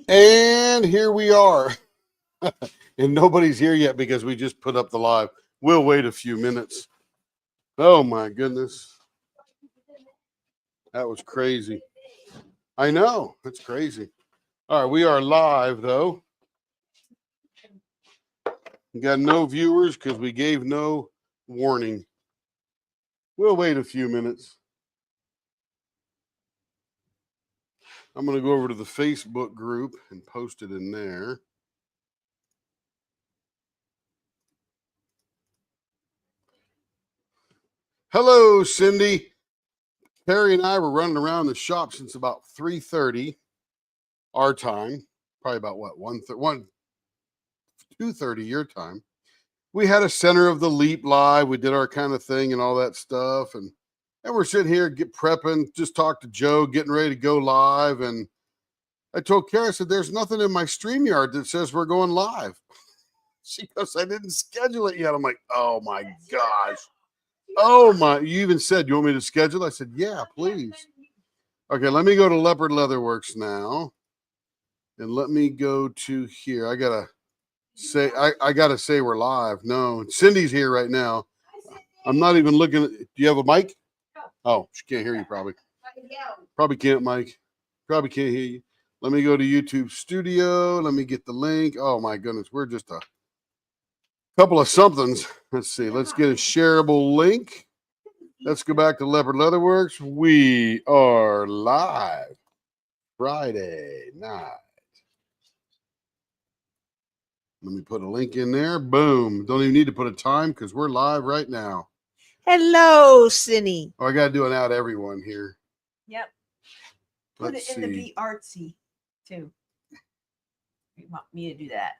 And here we are. And nobody's here yet because we just put up the live. We'll wait a few minutes. Oh my goodness. That was crazy. I know. That's crazy. All right, we are live though. We got no viewers because we gave no warning. We'll wait a few minutes. I'm going to go over to the Facebook group and post it in there. Hello, Cindy. Terry and I were running around the shop since about 3:30 our time. Probably about what, 2:30 your time. We had a Center of the Leap live. We did our kind of thing and all that stuff. And we're sitting here prepping, just talked to Joe, getting ready to go live. And I told Kara, I said, there's nothing in my StreamYard that says we're going live. She goes, I didn't schedule it yet. I'm like, oh my gosh. Oh my, you even said, you want me to schedule? I said, yeah, please. Okay, let me go to Leopard Leatherworks now. And let me go to here. I gotta say we're live. No, Cindy's here right now. I'm not even looking at, do you have a mic? Oh, she can't hear you probably. Probably can't, Mike. Probably can't hear you. Let me go to YouTube Studio. Let me get the link. Oh my goodness, we're just a couple of somethings. Let's see. Let's get a shareable link. Let's go back to Leopard Leatherworks. We are live Friday night. Let me put a link in there. Boom. Don't even need to put a time because we're live right now. Hello, Cindy. Oh, I got to do an out everyone here. Yep. Put it in the Be Artsy, too. You want me to do that?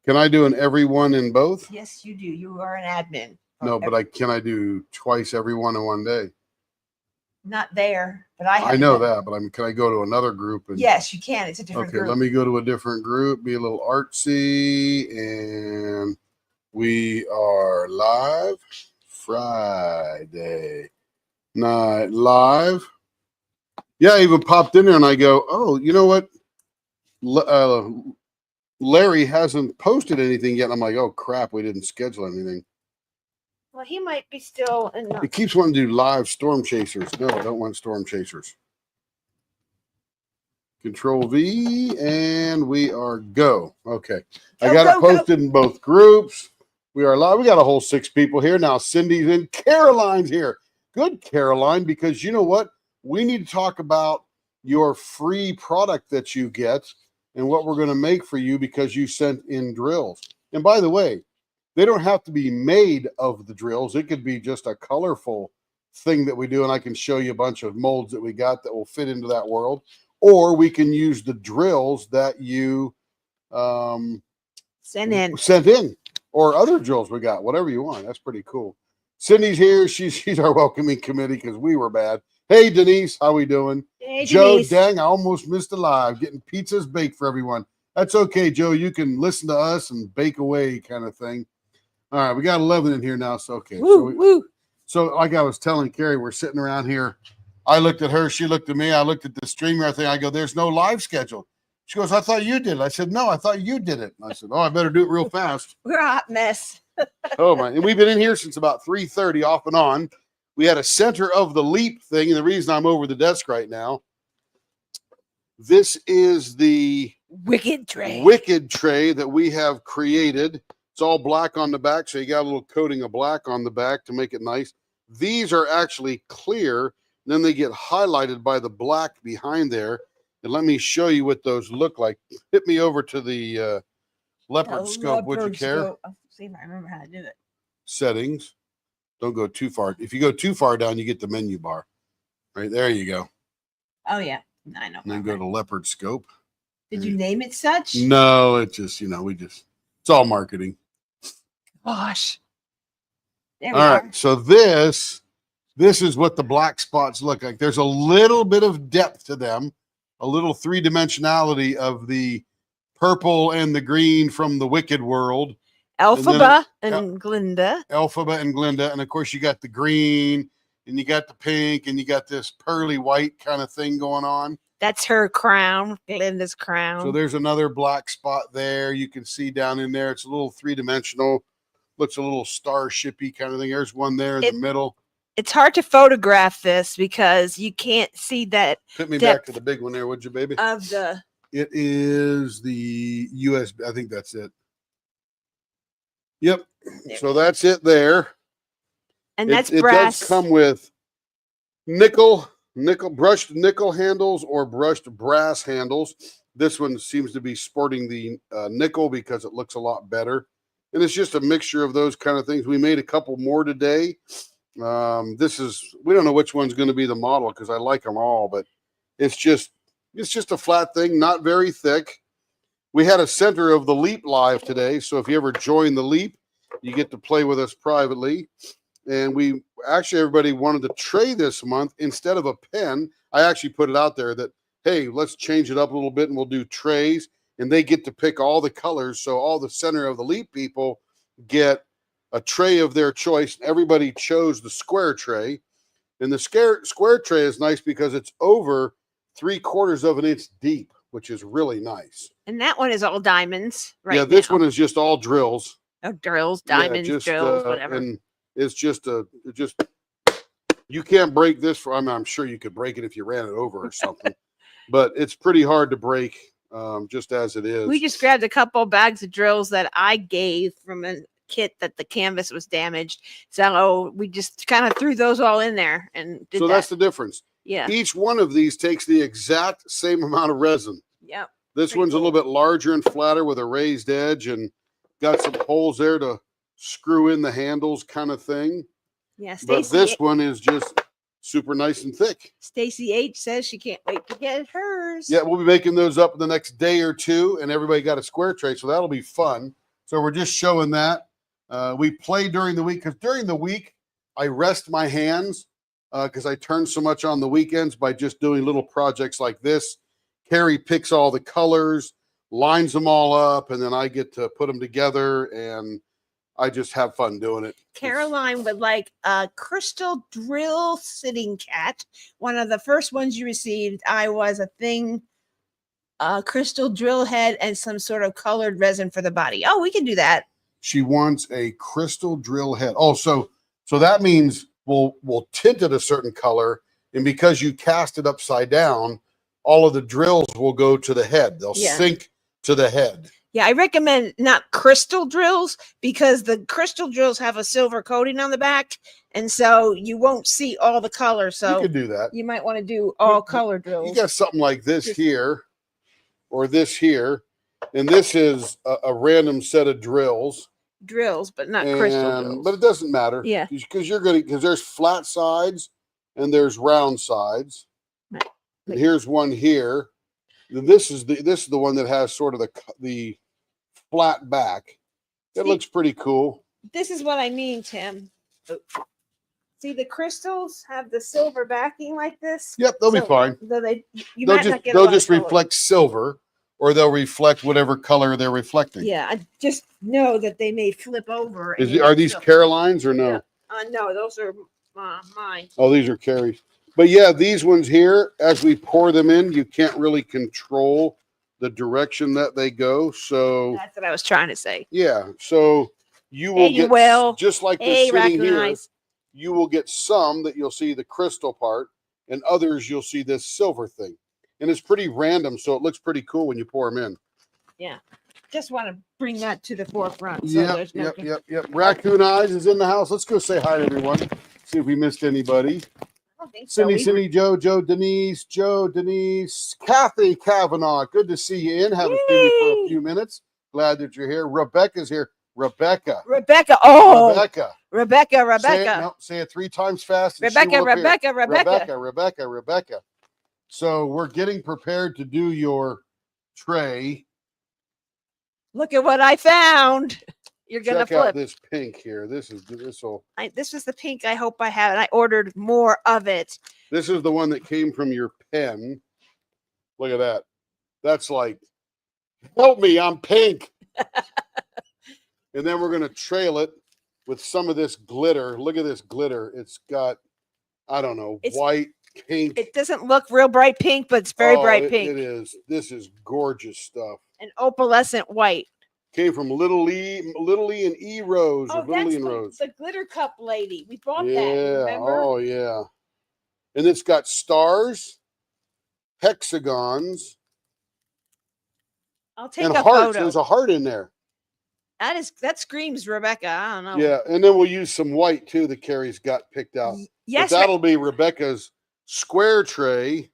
Can I do an everyone in both? Yes, you do. You are an admin. No, but can I do twice everyone in one day? Not there, but I know that, but can I go to another group? Yes, you can. It's a different group. Okay, let me go to a different group, be a little artsy, and we are live Friday night live. Yeah, I even popped in there and I go, oh, you know what? Larry hasn't posted anything yet. I'm like, oh crap, we didn't schedule anything. Well, he might be still in the... It keeps wanting to do live storm chasers. No, I don't want storm chasers. Control V, and we are go. Okay. I got it posted in both groups. We are live. We got a whole 6 people here. Now Cindy's in. Caroline's here. Good, Caroline, because you know what? We need to talk about your free product that you get and what we're going to make for you because you sent in drills. And by the way, they don't have to be made of the drills. It could be just a colorful thing that we do, and I can show you a bunch of molds that we got that will fit into that world. Or we can use the drills that you sent in, or other drills we got, whatever you want. That's pretty cool. Cindy's here. She's our welcoming committee because we were bad. Hey, Denise, how we doing? Hey, Joe, Denise. dang, I almost missed a live. Getting pizzas baked for everyone. That's okay, Joe. You can listen to us and bake away kind of thing. All right, we got 11 in here now, so okay. So like I was telling Carrie, we're sitting around here. I looked at her, she looked at me, I looked at the StreamYard thing. I go, there's no live schedule. She goes, I thought you did it. I said, no, I thought you did it. I said, oh, I better do it real fast. We're a hot mess. Oh my! And we've been in here since about 3:30 off and on. We had a Center of the Leap thing, and the reason I'm over the desk right now, this is the Wicked tray that we have created. It's all black on the back, so you got a little coating of black on the back to make it nice. These are actually clear, and then they get highlighted by the black behind there. And let me show you what those look like. Hit me over to the leopard scope, would you care? I'll see if I remember how to do it. Settings. Don't go too far. If you go too far down, you get the menu bar. Right there you go. Oh, yeah. I know. And then go to leopard scope. Did you name it such? No, it's just, it's all marketing. Gosh. All right. So this is what the black spots look like. There's a little bit of depth to them, a little 3-dimensionality of the purple and the green from the Wicked world. Elphaba and Glinda. Elphaba and Glinda. And of course, you got the green and you got the pink and you got this pearly white kind of thing going on. That's her crown, Glenda's crown. So there's another black spot there. You can see down in there. It's a little three-dimensional. Looks a little starshipy kind of thing. There's one there in the middle. It's hard to photograph this because you can't see that. Put me back to the big one there, would you, baby? Of the. It is the USB. I think that's it. Yep. So that's it there. And that's it brass. Does come with brushed nickel handles or brushed brass handles. This one seems to be sporting the nickel because it looks a lot better. And it's just a mixture of those kind of things. We made a couple more today. We don't know which one's going to be the model because I like them all, but it's just a flat thing, not very thick. We had a center of the Leap live today. So if you ever join the Leap, you get to play with us privately. And everybody wanted the tray this month instead of a pen. I actually put it out there that, hey, let's change it up a little bit and we'll do trays. And they get to pick all the colors. So all the center of the Leap people get a tray of their choice. Everybody chose the square tray. And the square tray is nice because it's over 3/4 of an inch deep, which is really nice. And that one is all diamonds, right? Yeah, this one is just all drills. Oh, drills, diamonds, drills, whatever. And it's just you can't break this. I'm sure you could break it if you ran it over or something, but it's pretty hard to break just as it is. We just grabbed a couple bags of drills that I gave from a kit that the canvas was damaged. So we just kind of threw those all in there and did that. That's the difference. Yeah. Each one of these takes the exact same amount of resin. Yep. This one's a little bit larger and flatter with a raised edge and got some holes there to screw in the handles kind of thing. Yeah. But this one is just super nice and thick. Stacy H says she can't wait to get hers. Yeah, we'll be making those up in the next day or two, and everybody got a square tray, so that'll be fun. So we're just showing that. We play during the week, because during the week, I rest my hands because I turn so much on the weekends by just doing little projects like this. Carrie picks all the colors, lines them all up, and then I get to put them together, and I just have fun doing it. Caroline would like a crystal drill sitting cat. One of the first ones you received, I was a thing, crystal drill head and some sort of colored resin for the body. Oh, we can do that. She wants a crystal drill head. Oh, so that means we'll tint it a certain color, and because you cast it upside down, all of the drills will go to the head. They'll sink to the head. Yeah, I recommend not crystal drills because the crystal drills have a silver coating on the back, and so you won't see all the color. So you could do that. You might want to do all color drills. You got something like this here, or this here, and this is a random set of drills. Drills, but not crystal drills. But it doesn't matter. Yeah, because there's flat sides and there's round sides. Right. And here's one here. This is the one that has sort of the flat back. It looks pretty cool. This is what I mean, Tim. See, the crystals have the silver backing like this. Yep, they'll be fine. They'll just reflect silver, or they'll reflect whatever color they're reflecting. Yeah, I just know that they may flip over. Are these Caroline's or no? Yeah. No, those are mine. Oh, these are Carrie's. But yeah, these ones here, as we pour them in, you can't really control the direction that they go. So that's what I was trying to say. Yeah. So you will just like this sitting here, you will get some that you'll see the crystal part, and others you'll see this silver thing. And it's pretty random, so it looks pretty cool when you pour them in. Yeah. Just want to bring that to the forefront. So Yep. Raccoon Eyes is in the house. Let's go say hi to everyone. See if we missed anybody. I don't think so. Cindy, Joe, Denise, Kathy Kavanaugh. Good to see you in. Haven't seen you for a few minutes. Glad that you're here. Rebecca's here. Rebecca. Oh, Rebecca. Rebecca. Say it 3 times fast. Rebecca. So we're getting prepared to do your tray. Look at what I found. You're gonna check flip out this pink here. This was the pink I hope I have, and I ordered more of it. This is the one that came from your pen. Look at that. That's like, help me, I'm pink. And then we're gonna trail it with some of this glitter. Look at this glitter. It's got, I don't know, white, pink. It doesn't look real bright pink, but it's very bright pink. It is. This is gorgeous stuff. And opalescent white. Came from Little Lee and E Rose, or Oh, Little that's Lee and Rose. the glitter cup lady. We bought that. Yeah. Remember? Oh, yeah. And it's got stars, hexagons, I'll take and a hearts. photo. There's a heart in there. That screams Rebecca. I don't know. Yeah, and then we'll use some white too that Carrie's got picked out. Yes, but that'll be Rebecca's square tray.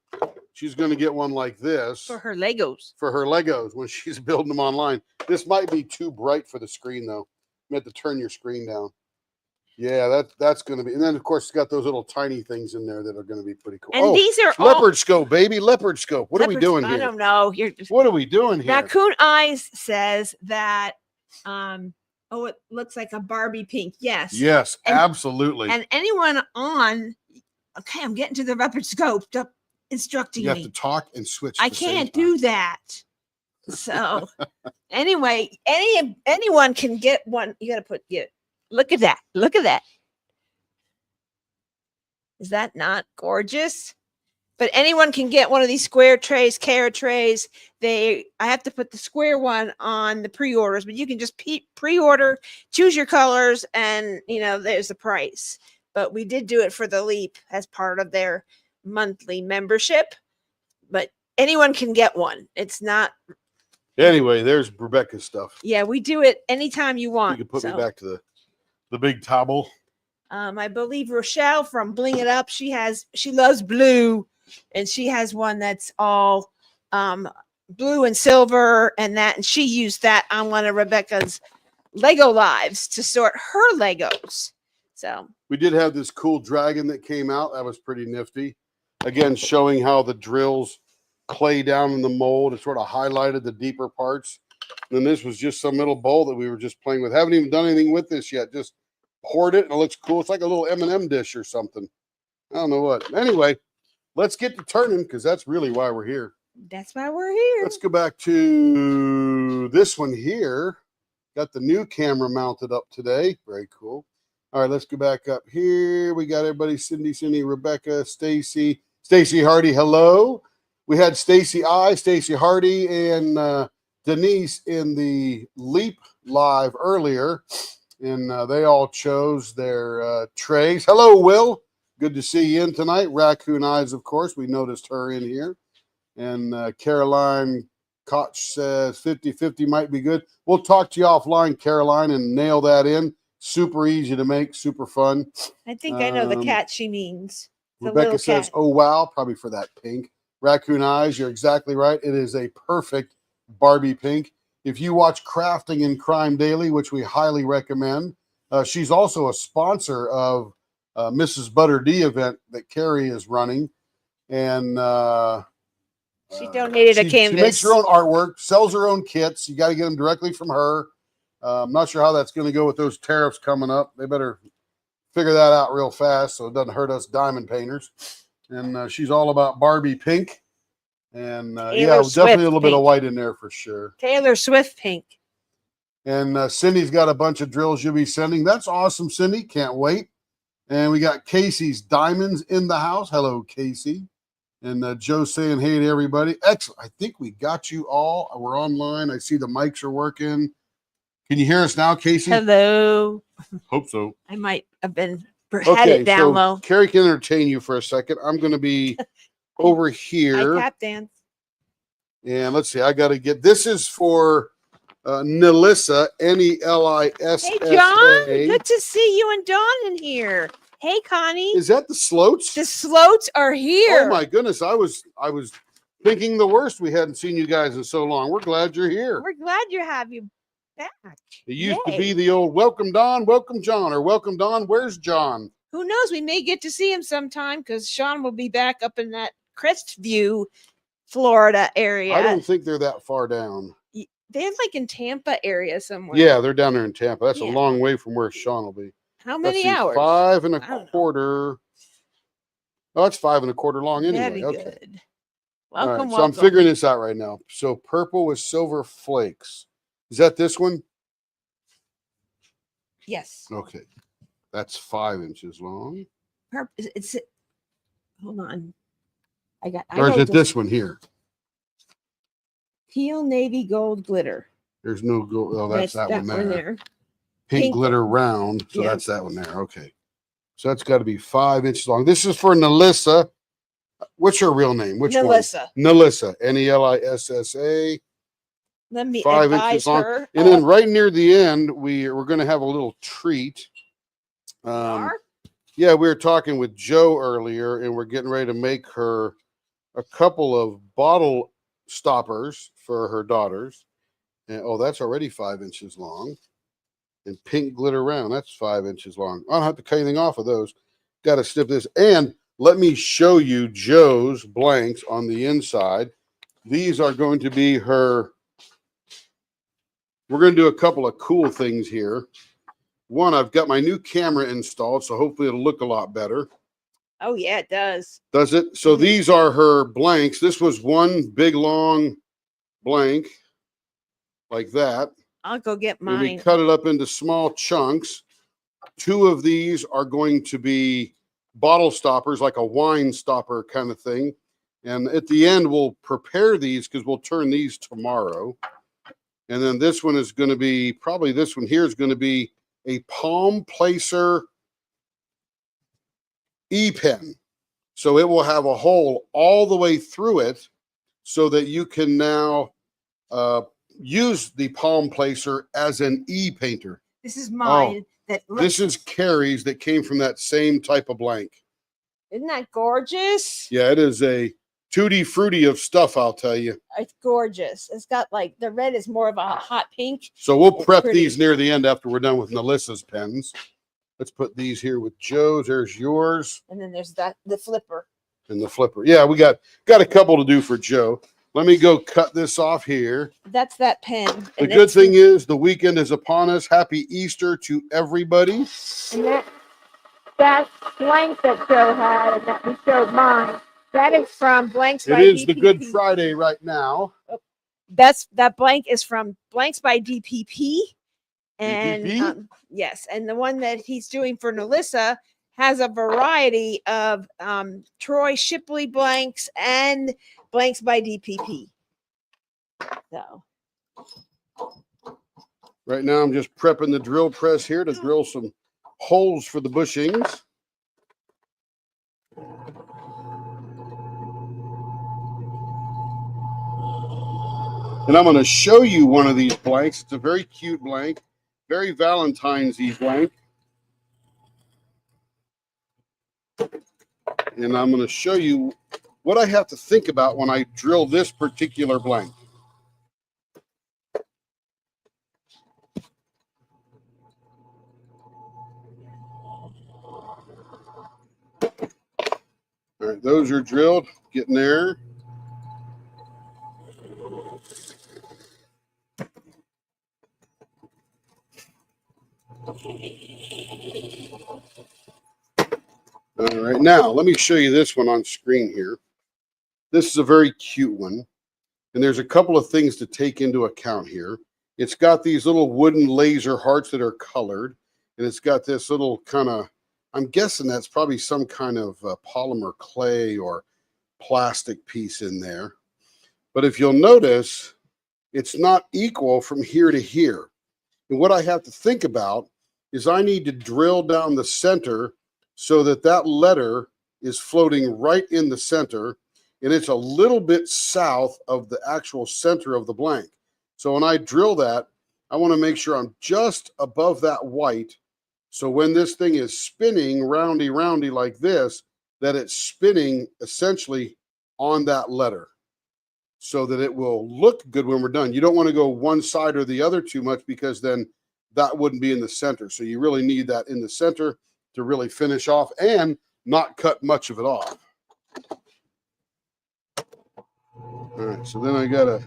She's going to get one like this for her Legos. For her Legos when she's building them online. This might be too bright for the screen though. You have to turn your screen down. Yeah, that's going to be. And then of course it's got those little tiny things in there that are going to be pretty cool. And these are leopard scope, baby, leopard scope. What are we doing here? I don't know. What are we doing here? Raccoon Eyes says that. It looks like a Barbie pink. Yes. Yes, absolutely. And anyone on. Okay, I'm getting to the leopard scope. Instructing you have me. to talk and switch. I can't do that. So anyway, anyone can get one. You got to look at that. Look at that. Is that not gorgeous? But anyone can get one of these square trays, carrot trays. I have to put the square one on the pre-orders, but you can just pre-order, choose your colors, and there's the price. But we did do it for the Leap as part of their monthly membership. But anyone can get one. It's not. Anyway, there's Rebecca's stuff. Yeah, we do it anytime you want. You can put me back to the big towel. I believe Rochelle from Bling It Up. She loves blue, and she has one that's all blue and silver, and she used that on one of Rebecca's Lego Lives to sort her Legos. So we did have this cool dragon that came out. That was pretty nifty. Again, showing how the drills clay down in the mold. It sort of highlighted the deeper parts. And then this was just some little bowl that we were just playing with. Haven't even done anything with this yet. Just poured it and it looks cool. It's like a little M&M dish or something. I don't know what. Anyway, let's get to turning because that's really why we're here. That's why we're here. Let's go back to this one here. Got the new camera mounted up today. Very cool. All right, let's go back up here. We got everybody, Cindy, Rebecca, Stacy Hardy, hello. We had Stacy Hardy, and Denise in the Leap Live earlier, and they all chose their trays. Hello, Will. Good to see you in tonight. Raccoon Eyes, of course. We noticed her in here. And Caroline Koch says 50-50 might be good. We'll talk to you offline, Caroline, and nail that in. Super easy to make, super fun. I think I know the cat she means. Rebecca says, oh, wow, probably for that pink. Raccoon Eyes, you're exactly right. It is a perfect Barbie pink. If you watch Crafting in Crime Daily, which we highly recommend, she's also a sponsor of Mrs. Butter D event that Carrie is running. And she donated a canvas. She makes her own artwork, sells her own kits. You got to get them directly from her. I'm not sure how that's going to go with those tariffs coming up. They better figure that out real fast so it doesn't hurt us diamond painters. And she's all about Barbie pink. And definitely a little bit of white in there for sure. Taylor Swift pink. And Cindy's got a bunch of drills you'll be sending. That's awesome, Cindy. Can't wait. And we got Casey's Diamonds in the house. Hello, Casey. And Joe saying hey to everybody. Excellent. I think we got you all. We're online. I see the mics are working. Can you hear us now, Casey? Hello. Hope so. I might have been had it down low. Carrie can entertain you for a second. I'm going to be over here. I tap dance. And let's see. I got to get. This is for Nelissa, Nelissa. Hey, John. Good to see you and Dawn in here. Hey, Connie. Is that the Sloats? The Sloats are here. Oh my goodness! I was thinking the worst. We hadn't seen you guys in so long. We're glad you're here. We're glad you have you back. It used to be the old welcome Don, welcome John, or welcome Don. Where's John? Who knows? We may get to see him sometime because Sean will be back up in that Crestview, Florida area. I don't think they're that far down. They're like in Tampa area somewhere. Yeah, they're down there in Tampa. That's a long way from where Sean will be. How many hours? 5 1/4. Oh, it's 5 1/4 long anyway. Very okay. Good. Welcome, So I'm figuring this out right now. So purple with silver flakes. Is that this one? Yes. Okay. That's 5 inches long. It's Hold on. I Or is know it this one here? teal navy gold glitter. There's no gold. Oh, that's that one there. Pink Pink- glitter round. So yeah. that's that one there. Okay. So that's got to be 5 inches long. This is for Nelissa. What's her real name? Which Nelissa. one? Nelissa. Nelissa. Let me 5 advise inches long. her. And then right near the end, we're going to have a little treat. Yeah, we were talking with Joe earlier, and we're getting ready to make her a couple of bottle stoppers for her daughters. And oh, that's already 5 inches long. And pink glitter round, that's 5 inches long. I don't have to cut anything off of those. Got to snip this. And let me show you Joe's blanks on the inside. These are going to be her. We're going to do a couple of cool things here. One, I've got my new camera installed, so hopefully it'll look a lot better. Oh, yeah, it does. Does it? So these are her blanks. This was one big long blank like that. I'll go get And we mine. cut it up into small chunks. 2 of these are going to be bottle stoppers, like a wine stopper kind of thing. And at the end, we'll prepare these because we'll turn these tomorrow. And then this one is going to be, probably this one here is going to be a palm placer e-pen. So it will have a hole all the way through it so that you can now use the palm placer as an e-painter. This is mine. This is Carrie's that came from that same type of blank. Isn't that gorgeous? Yeah, it is a tutti frutti of stuff, I'll tell you. It's gorgeous. It's got like the red is more of a hot pink. So we'll prep Pretty. these near the end after we're done with Melissa's pens. Let's put these here with Joe's. There's yours. And then there's the flipper. And the flipper. Yeah, we got a couple to do for Joe. Let me go cut this off here. That's that pen. The good thing is the weekend is upon us. Happy Easter to everybody. And that blank that Joe had and that we showed mine, that is from Blanks by DPP. It is the Good Friday right now. That blank is from Blanks by DPP. And DPP? yes, and the one that he's doing for Nelissa has a variety of Troy Shipley blanks and Blanks by DPP. So Right now, I'm just prepping the drill press here to drill some holes for the bushings. And I'm going to show you one of these blanks. It's a very cute blank, very Valentine's-y blank. And I'm going to show you what I have to think about when I drill this particular blank. All right, those are drilled, getting there. All right, now let me show you this one on screen here. This is a very cute one. And there's a couple of things to take into account here. It's got these little wooden laser hearts that are colored. And it's got this little kind of, I'm guessing that's probably some kind of polymer clay or plastic piece in there. But if you'll notice, it's not equal from here to here. And what I have to think about is I need to drill down the center so that that letter is floating right in the center, and it's a little bit south of the actual center of the blank. So when I drill that, I want to make sure I'm just above that white. So when this thing is spinning roundy like this, that it's spinning essentially on that letter so that it will look good when we're done. You don't want to go one side or the other too much because then that wouldn't be in the center. So you really need that in the center to really finish off and not cut much of it off. All right, so then I gotta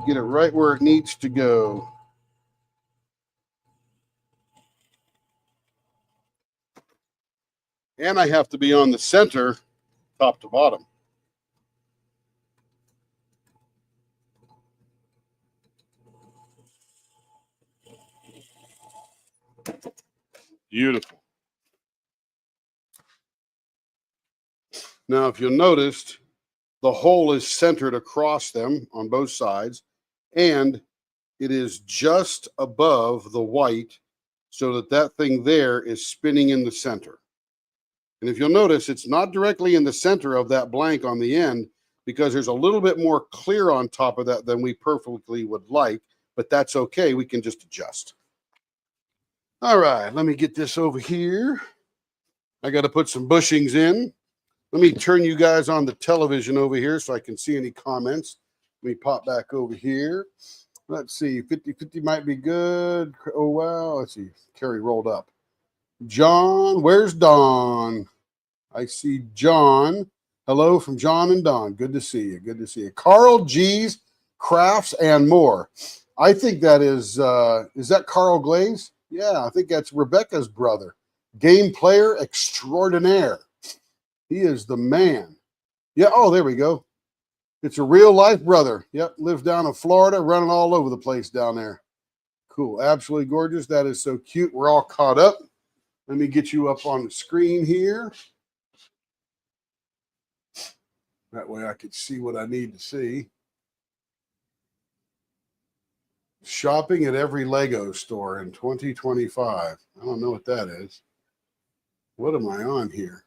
get it right where it needs to go. And I have to be on the center, top to bottom. Beautiful. Now, if you'll notice, the hole is centered across them on both sides, and it is just above the white so that that thing there is spinning in the center. And if you'll notice, it's not directly in the center of that blank on the end because there's a little bit more clear on top of that than we perfectly would like, but that's okay. We can just adjust. All right, let me get this over here. I got to put some bushings in. Let me turn you guys on the television over here so I can see any comments. Let me pop back over here. Let's see, 50-50 might be good. Oh, wow. Let's see, Carrie rolled up. John, where's Don? I see John. Hello from John and Don. Good to see you. Good to see you. Carl G's Crafts and More. I think that is that Carl Glaze? Yeah, I think that's Rebecca's brother. Game player extraordinaire. He is the man. Yeah, oh, there we go. It's a real life brother. Yep, lives down in Florida, running all over the place down there. Cool, absolutely gorgeous. That is so cute. We're all caught up. Let me get you up on the screen here. That way I could see what I need to see. Shopping at every Lego store in 2025. I don't know what that is. What am I on here?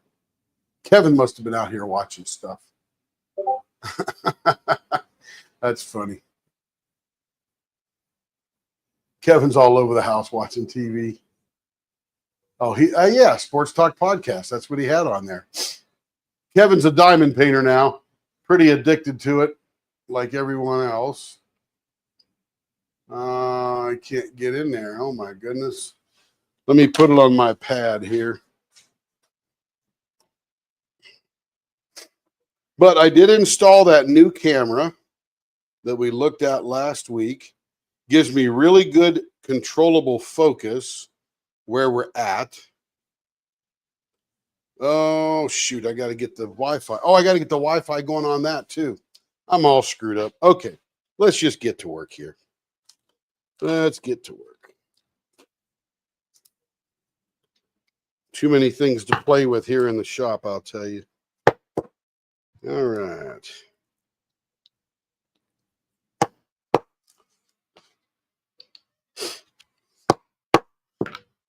Kevin must have been out here watching stuff. That's funny. Kevin's all over the house watching TV. Oh, yeah, Sports Talk Podcast. That's what he had on there. Kevin's a diamond painter now. Pretty addicted to it, like everyone else. I can't get in there. Oh, my goodness. Let me put it on my pad here. But I did install that new camera that we looked at last week. Gives me really good controllable focus where we're at. Oh, shoot. I got to get the Wi-Fi. Oh, I got to get the Wi-Fi going on that too. I'm all screwed up. Okay, let's just get to work here. Let's get to work. Too many things to play with here in the shop, I'll tell you. All right.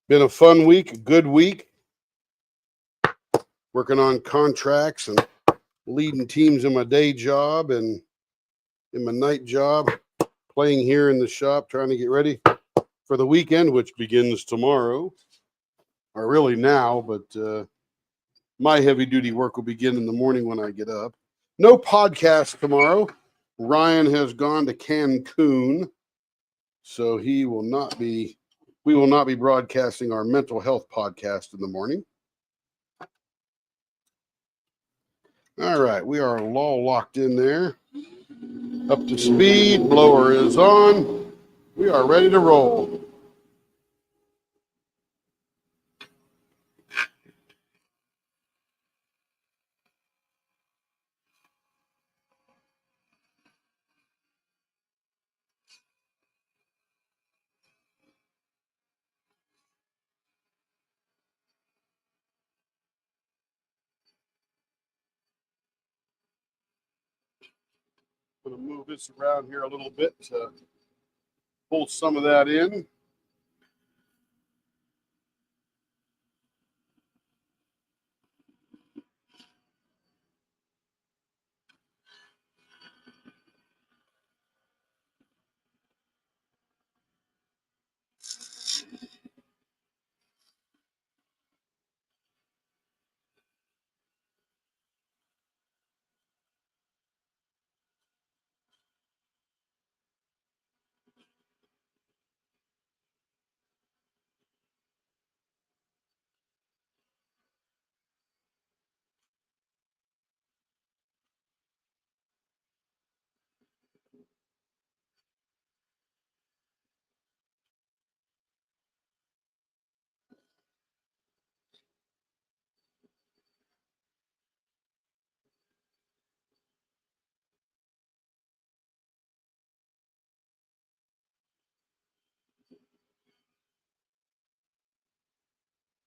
Been a fun week, a good week. Working on contracts and leading teams in my day job and in my night job. Playing here in the shop, trying to get ready for the weekend, which begins tomorrow. Or really now, but my heavy-duty work will begin in the morning when I get up. No podcast tomorrow. Ryan has gone to Cancun, so we will not be broadcasting our mental health podcast in the morning. All right, we are all locked in there. Up to speed, blower is on. We are ready to roll. I'm going to move this around here a little bit to pull some of that in.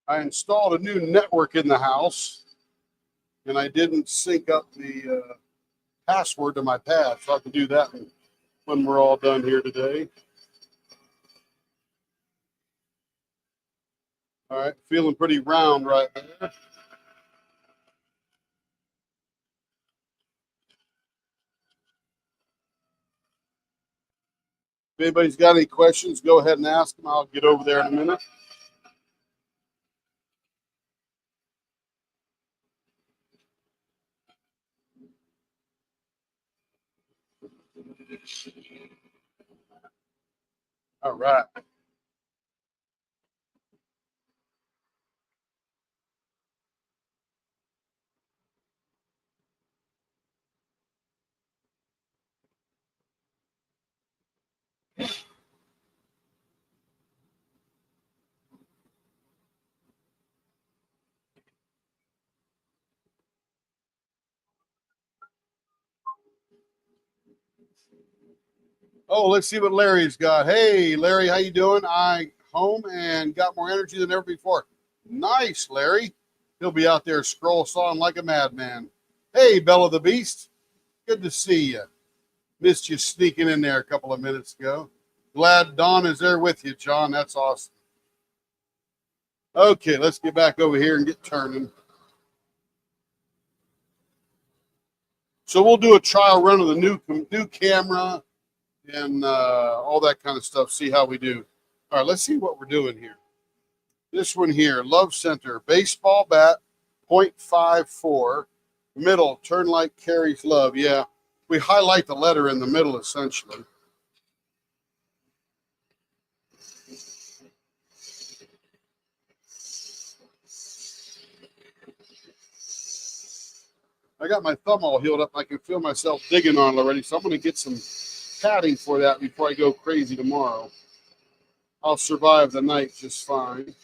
I installed a new network in the house. and I didn't sync up the password to my pad, so I have to do that when we're all done here today. All right, feeling pretty round right there. If anybody's got any questions, go ahead and ask them. I'll get over there in a minute. All right. Oh, let's see what Larry's got. Hey, Larry, how you doing? I home and got more energy than ever before. Nice, Larry. He'll be out there scroll sawing like a madman. Hey, Bella the Beast. Good to see you. Missed you sneaking in there a couple of minutes ago. Glad Don is there with you, John. That's awesome. Okay, let's get back over here and get turning. So we'll do a trial run of the new camera and all that kind of stuff. See how we do. All right, let's see what we're doing here. This one here, Love Center, baseball bat, .54, middle, turn like carries love. Yeah, we highlight the letter in the middle essentially. I got my thumb all healed up. I can feel myself digging on it already, so I'm going to get some padding for that before I go crazy tomorrow. I'll survive the night just fine.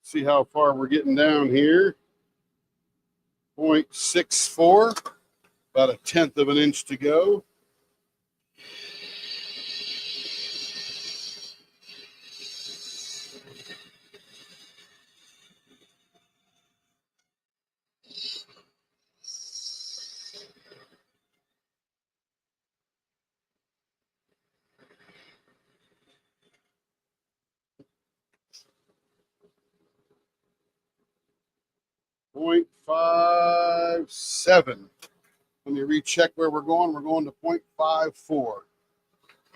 See how far we're getting down here. 0.64, about a tenth of an inch to go. .57. Let me recheck where we're going. We're going to 0.54. All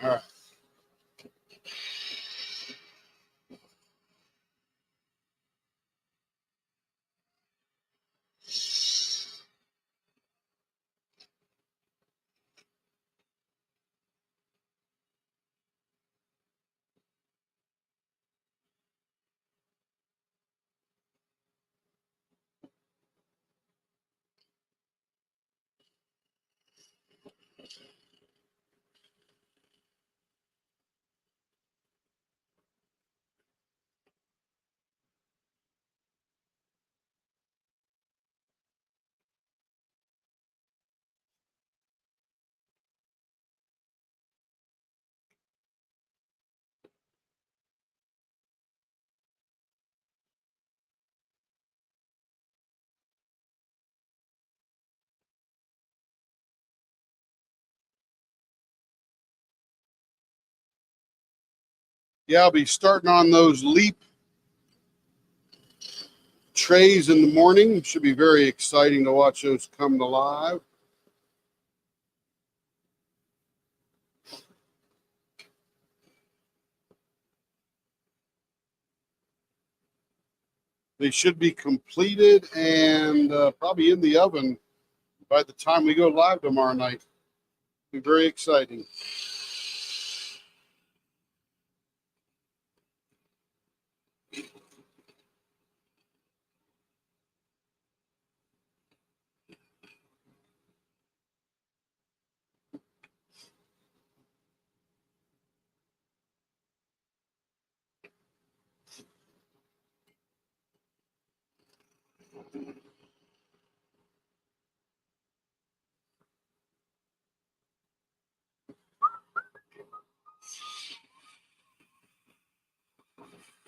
right. Yeah, I'll be starting on those leap trays in the morning. It should be very exciting to watch those come to life. They should be completed and probably in the oven by the time we go live tomorrow night. It'll be very exciting.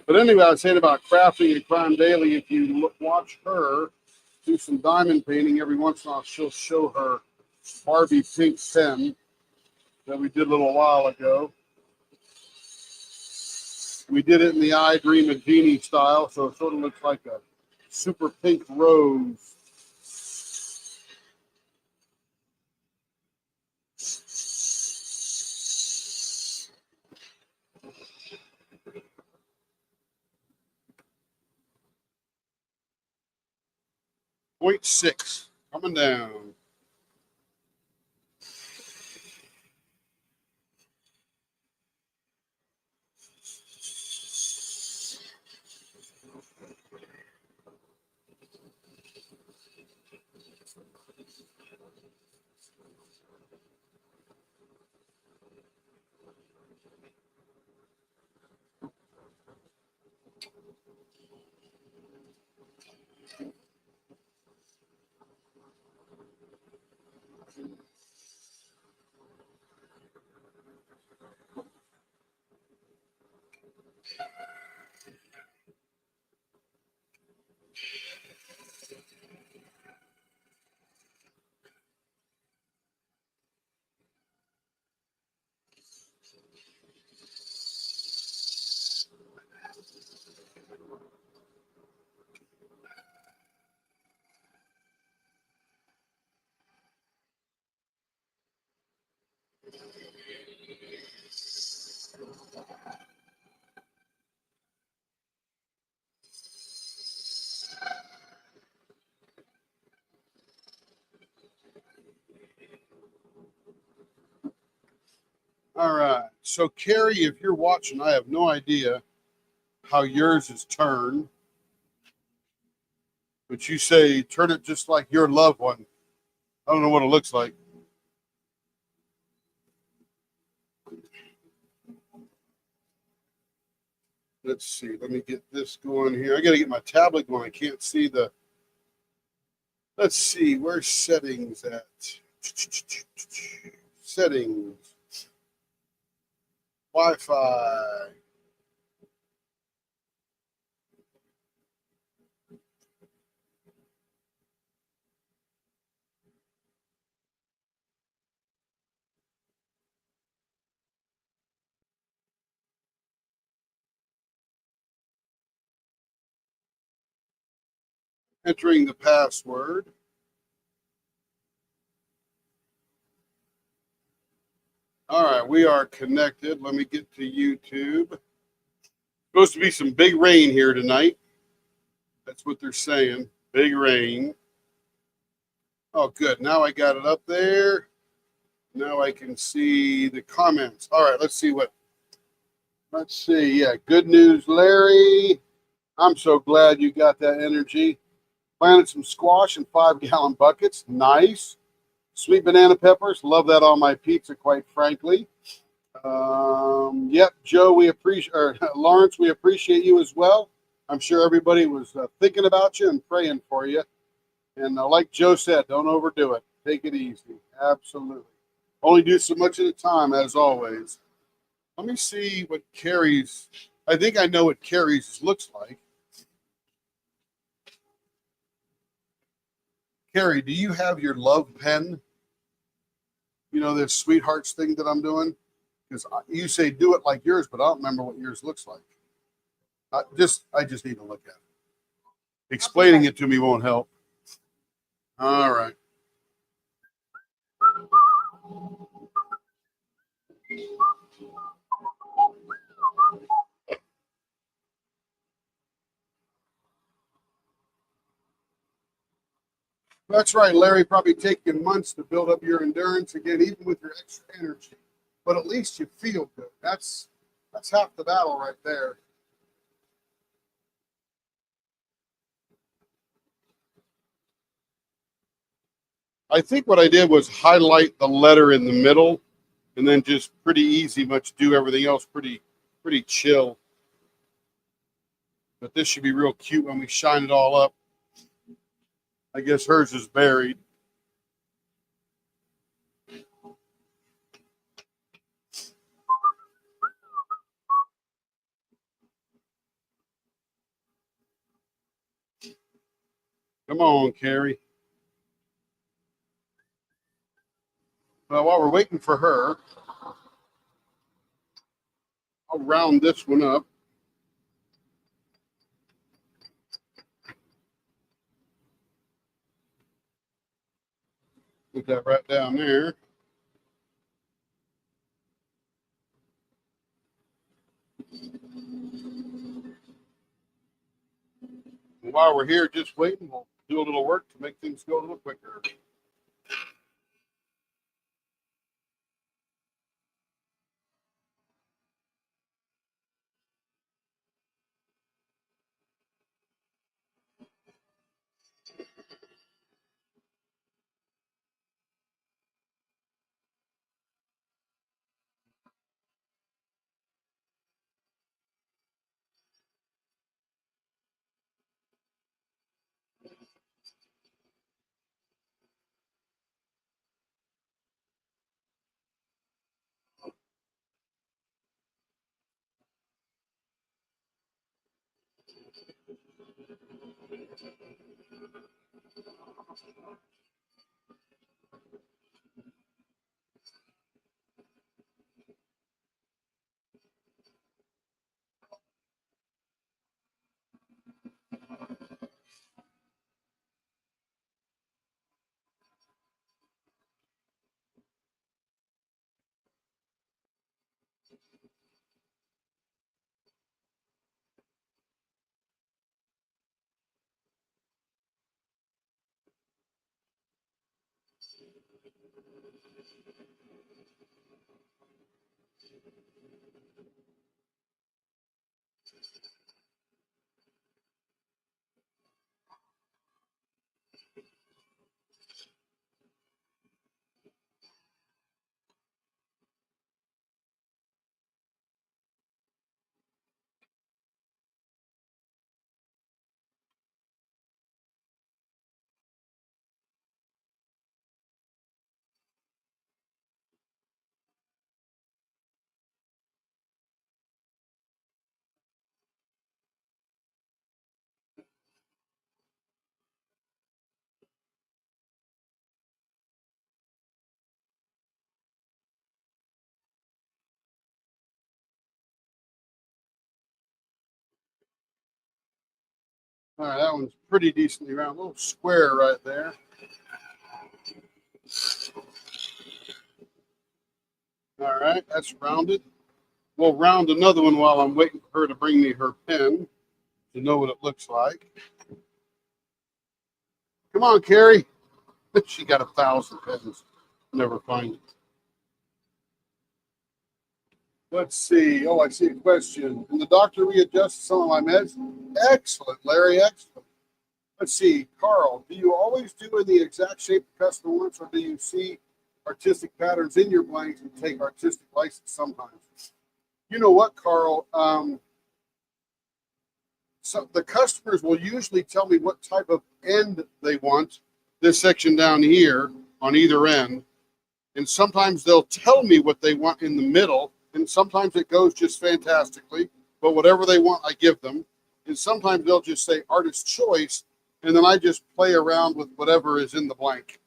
But anyway, I was saying about crafting and Crime Daily. If you watch her do some diamond painting every once in a while, she'll show her Barbie pink pen that we did a little while ago. We did it in the I Dream of Genie style, so it sort of looks like a super pink rose. Point 0.6 coming down. All right. So, Carrie, if you're watching, I have no idea how yours is turned, but you say turn it just like your loved one. I don't know what it looks like. Let's see. Let me get this going here. I got to get my tablet going. I can't see the. Let's see. Where's settings at? Settings. Wi-Fi. Entering the password. All right, we are connected. Let me get to YouTube. Supposed to be some big rain here tonight. That's what they're saying. Big rain. Oh, good. Now I got it up there. Now I can see the comments. All right, let's see what. Let's see. Yeah, good news, Larry. I'm so glad you got that energy. Planted some squash in 5-gallon buckets. Nice. Sweet banana peppers. Love that on my pizza, quite frankly. Yep, Joe, we appreciate, or Lawrence, we appreciate you as well. I'm sure everybody was thinking about you and praying for you. And like Joe said, don't overdo it. Take it easy. Absolutely. Only do so much at a time, as always. Let me see what Carrie's. I think I know what Carrie's looks like. Carrie, do you have your love pen? You know, this sweethearts thing that I'm doing? Because you say do it like yours, but I don't remember what yours looks like. I just need to look at it. Explaining it to me won't help. All right. That's right, Larry. Probably taking months to build up your endurance again, even with your extra energy. But at least you feel good. That's half the battle right there. I think what I did was highlight the letter in the middle, and then just pretty easy, much do everything else pretty chill. But this should be real cute when we shine it all up. I guess hers is buried. Come on, Carrie. Well, while we're waiting for her, I'll round this one up. Put that right down there. And while we're here just waiting, we'll do a little work to make things go a little quicker. All right, that one's pretty decently round. A little square right there. All right, that's rounded. We'll round another one while I'm waiting for her to bring me her pen to know what it looks like. Come on, Carrie. She got 1,000 pens. Never find it. Let's see. Oh, I see a question. Can the doctor readjust some of my meds? Excellent, Larry. Excellent. Let's see. Carl, do you always do in the exact shape the customer wants, or do you see artistic patterns in your blanks and take artistic license sometimes? You know what, Carl? So the customers will usually tell me what type of end they want, this section down here on either end. And sometimes they'll tell me what they want in the middle. And sometimes it goes just fantastically. But whatever they want, I give them. And sometimes they'll just say artist choice. And then I just play around with whatever is in the blank.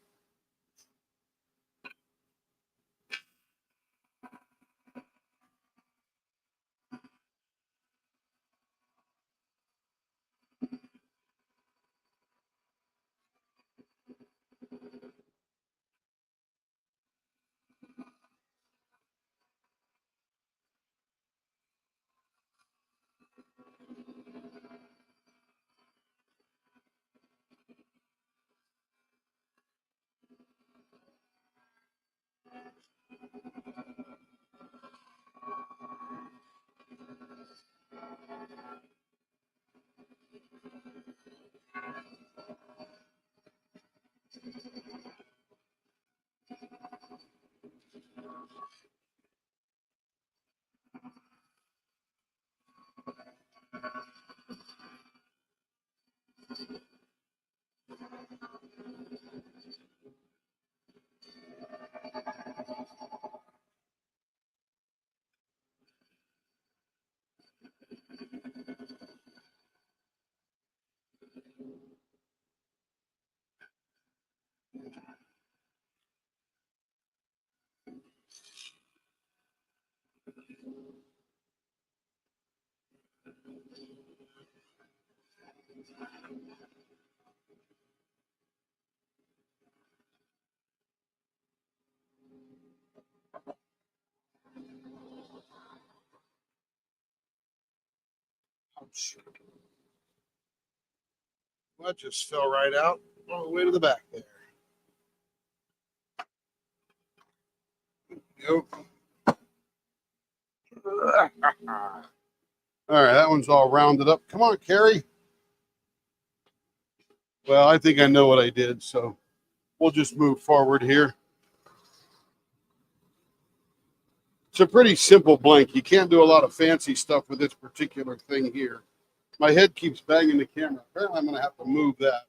Ouch. That just fell right out all the way to the back there. Go. All right, that one's all rounded up. Come on, Carrie. Well, I think I know what I did, so we'll just move forward here. It's a pretty simple blank. You can't do a lot of fancy stuff with this particular thing here. My head keeps banging the camera. Apparently, I'm going to have to move that.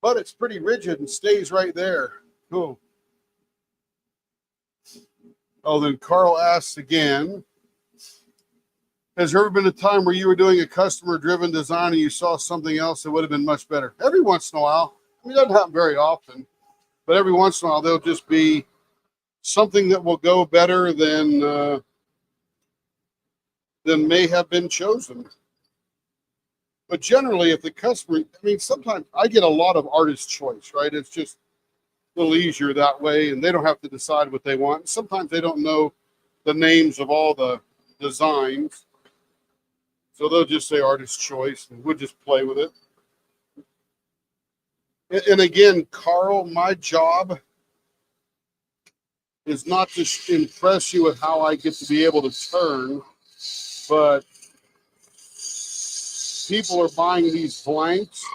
But it's pretty rigid and stays right there. Cool. Oh, then Carl asks again, has there ever been a time where you were doing a customer-driven design and you saw something else that would have been much better? Every once in a while. I mean, it doesn't happen very often, but every once in a while there'll just be something that will go better than may have been chosen. But generally, if the customer, I mean, sometimes I get a lot of artist choice, right? It's just a little easier that way, and they don't have to decide what they want. Sometimes they don't know the names of all the designs, so they'll just say artist choice, and we'll just play with it. And again, Carl, my job is not to impress you with how I get to be able to turn, but people are buying these blanks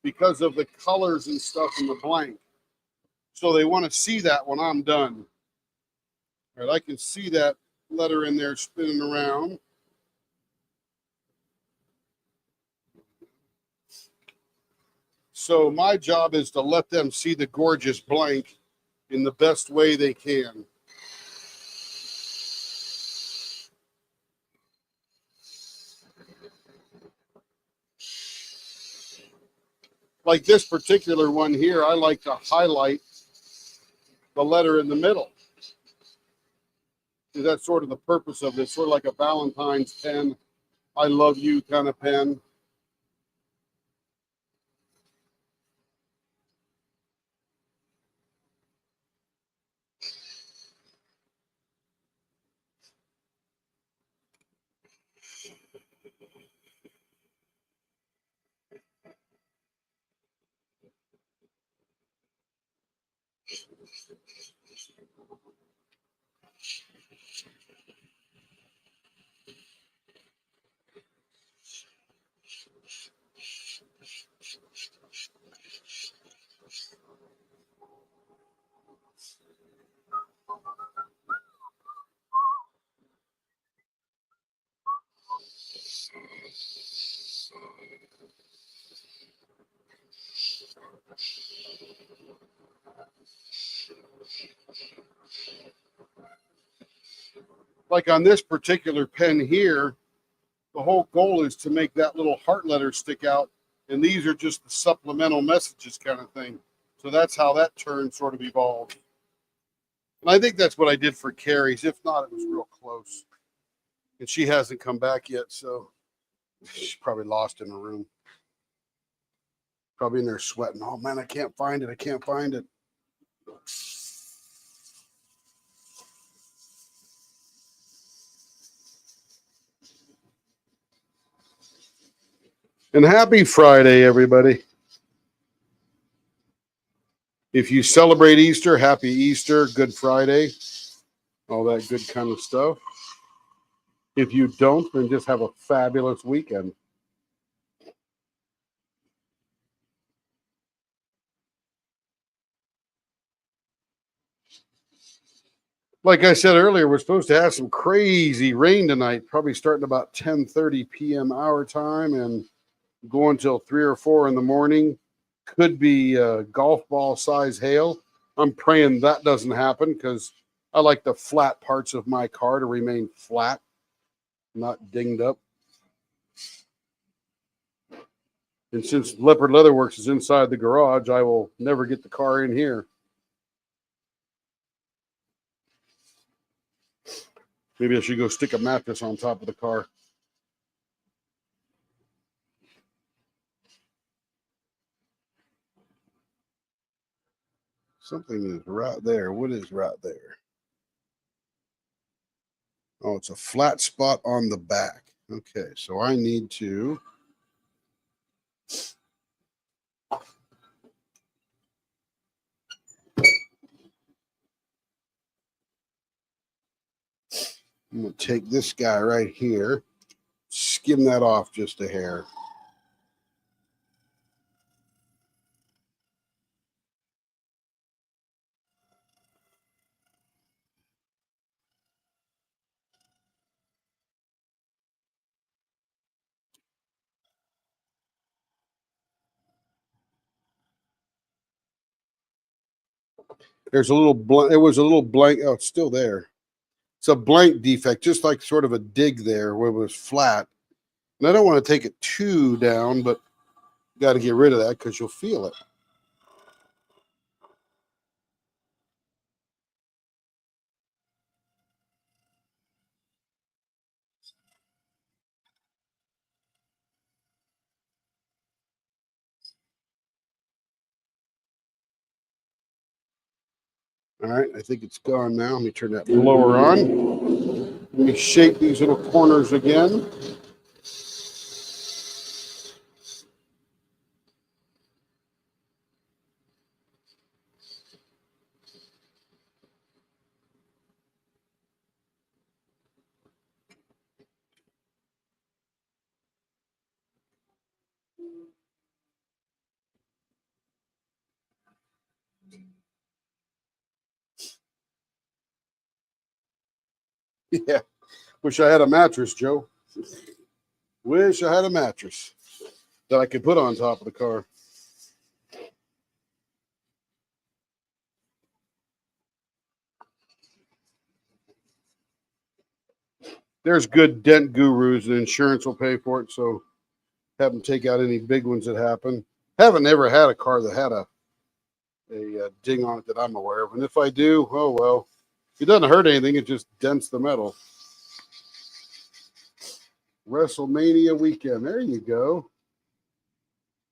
because of the colors and stuff in the blank. So they want to see that when I'm done. All right, I can see that letter in there spinning around. So my job is to let them see the gorgeous blank in the best way they can. Like this particular one here, I like to highlight the letter in the middle. That's sort of the purpose of this, sort of like a Valentine's pen, I love you kind of pen. Like on this particular pen here, the whole goal is to make that little heart letter stick out. And these are just the supplemental messages kind of thing. So that's how that turn sort of evolved. And I think that's what I did for Carrie's. If not, it was real close. And she hasn't come back yet, so she's probably lost in her room. Probably in there sweating. Oh man, I can't find it. I can't find it. And happy Friday, everybody. If you celebrate Easter, happy Easter, Good Friday, all that good kind of stuff. If you don't, then just have a fabulous weekend. Like I said earlier, we're supposed to have some crazy rain tonight, probably starting about 10:30 p.m. our time and going till 3 or 4 in the morning. Could be golf ball size hail. I'm praying that doesn't happen because I like the flat parts of my car to remain flat, not dinged up. And since Leopard Leather Works is inside the garage, I will never get the car in here. Maybe I should go stick a mattress on top of the car. Something is right there. What is right there? Oh, it's a flat spot on the back. Okay, so I need to I'm going to take this guy right here, skim that off just a hair. There's a little blank. It was a little blank. Oh, it's still there. It's a blank defect, just like sort of a dig there where it was flat. And I don't want to take it too down, but got to get rid of that because you'll feel it. All right, I think it's gone now. Let me turn that blower on. Let me shape these little corners again. Yeah, wish I had a mattress, Joe. Wish I had a mattress that I could put on top of the car. There's good dent gurus. The insurance will pay for it, so have them take out any big ones that happen. Haven't ever had a car that had a ding on it that I'm aware of. And if I do, oh well. It doesn't hurt anything. It just dents the metal. WrestleMania weekend. There you go.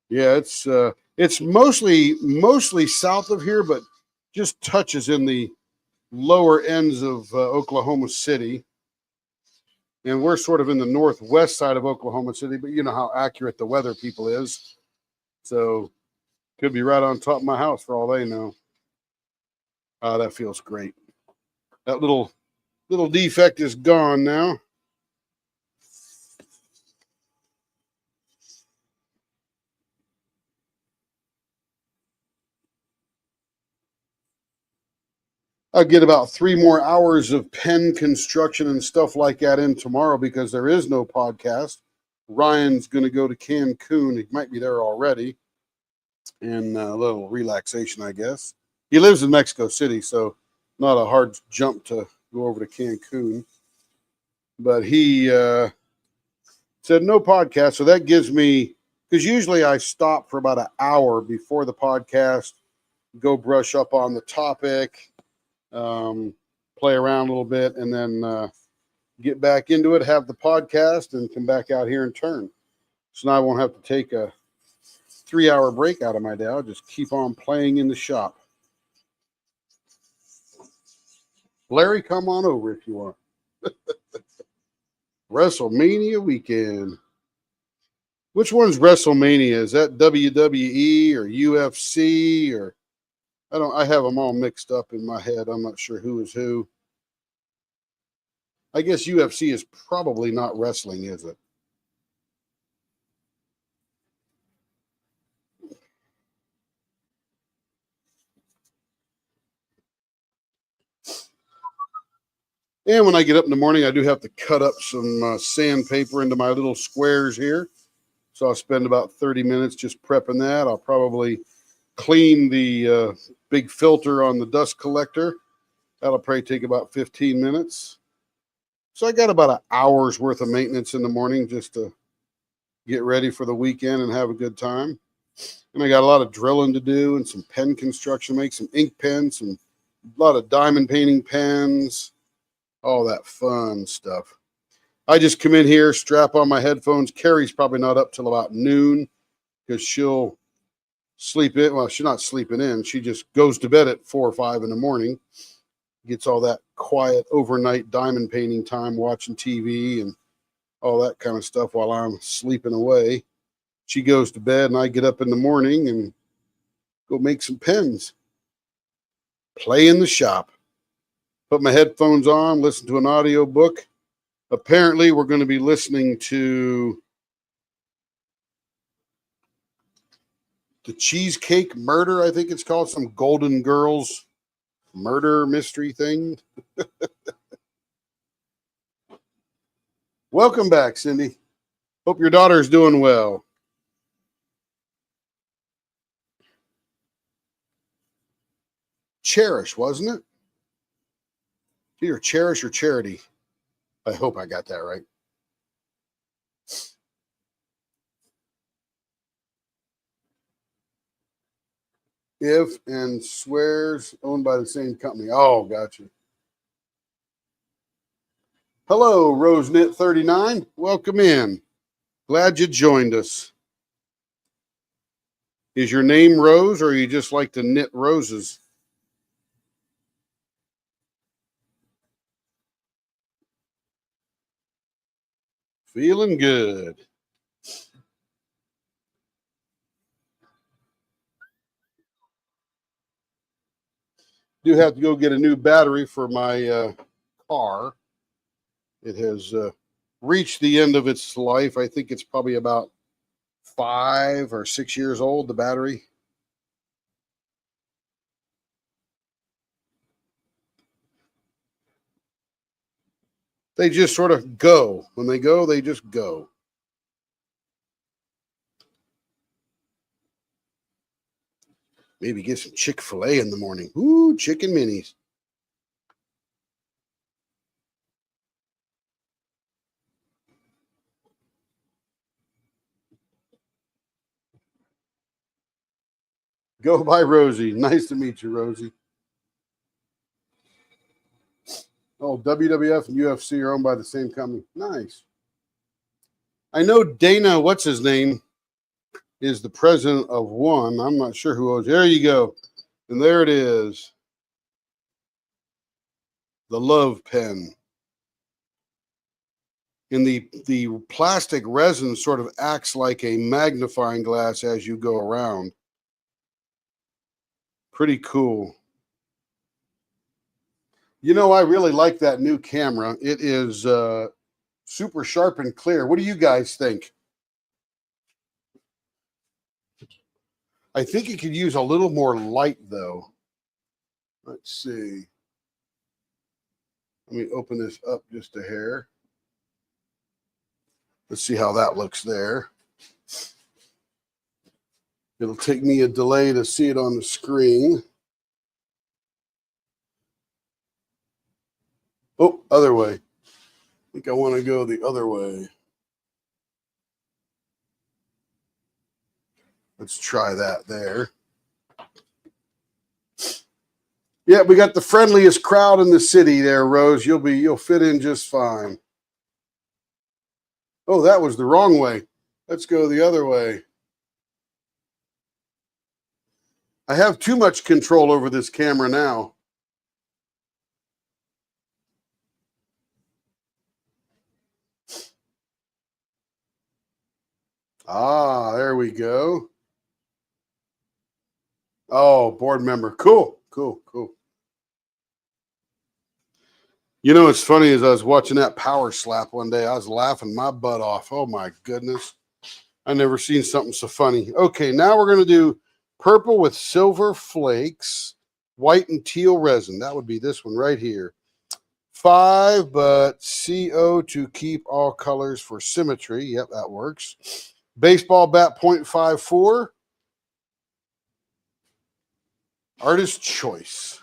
Yeah, it's mostly south of here, but just touches in the lower ends of Oklahoma City. And we're sort of in the northwest side of Oklahoma City, but you know how accurate the weather people is. So could be right on top of my house for all they know. That feels great. That little defect is gone now. I'll get about 3 more hours of pen construction and stuff like that in tomorrow because there is no podcast. Ryan's going to go to Cancun. He might be there already. And a little relaxation, I guess. He lives in Mexico City, so not a hard jump to go over to Cancun. But he said no podcast. So that gives me, because usually I stop for about an hour before the podcast, go brush up on the topic, play around a little bit, and then get back into it, have the podcast, and come back out here and turn. So now I won't have to take a 3-hour break out of my day. I'll just keep on playing in the shop. Larry, come on over if you want. WrestleMania weekend. Which one's WrestleMania? Is that WWE or UFC or I have them all mixed up in my head. I'm not sure who is who. I guess UFC is probably not wrestling, is it? And when I get up in the morning, I do have to cut up some sandpaper into my little squares here. So I'll spend about 30 minutes just prepping that. I'll probably clean the big filter on the dust collector. That'll probably take about 15 minutes. So I got about an hour's worth of maintenance in the morning just to get ready for the weekend and have a good time. And I got a lot of drilling to do and some pen construction, make some ink pens, a lot of diamond painting pens, all that fun stuff. I just come in here, strap on my headphones. Carrie's probably not up till about noon because she'll sleep in. Well, she's not sleeping in. She just goes to bed at 4 or 5 in the morning, gets all that quiet overnight diamond painting time, watching TV and all that kind of stuff while I'm sleeping away. She goes to bed and I get up in the morning and go make some pens, play in the shop, put my headphones on, listen to an audio book. Apparently, we're going to be listening to The Cheesecake Murder, I think it's called, some Golden Girls murder mystery thing. Welcome back, Cindy. Hope your daughter's doing well. Cherish, wasn't it? Either Cherish or Charity. I hope I got that right. If and Swears, owned by the same company. Oh, gotcha. Hello, RoseKnit39. Welcome in. Glad you joined us. Is your name Rose, or you just like to knit roses? Feeling good. Do have to go get a new battery for my car. It has reached the end of its life. I think it's probably about 5 or 6 years old, the battery. They just sort of go. When they go, they just go. Maybe get some Chick-fil-A in the morning. Ooh, chicken minis. Go by Rosie. Nice to meet you, Rosie. Oh, WWF and UFC are owned by the same company. Nice. I know Dana, what's his name, is the president of one. I'm not sure who owns. There you go. And there it is. The Love Pen. And the plastic resin sort of acts like a magnifying glass as you go around. Pretty cool. You know, I really like that new camera. It is super sharp and clear. What do you guys think? I think it could use a little more light, though. Let's see. Let me open this up just a hair. Let's see how that looks there. It'll take me a delay to see it on the screen. Oh, other way. I think I want to go the other way. Let's try that there. Yeah, we got the friendliest crowd in the city there, Rose. You'll fit in just fine. Oh, that was the wrong way. Let's go the other way. I have too much control over this camera now. Ah, there we go. Oh, board member. Cool, cool, cool. You know, it's funny, as I was watching that power slap one day, I was laughing my butt off. Oh, my goodness. I never seen something so funny. Okay, now we're going to do purple with silver flakes, white and teal resin. That would be this one right here. 5, but CO to keep all colors for symmetry. Yep, that works. Baseball bat 0.54. Artist choice.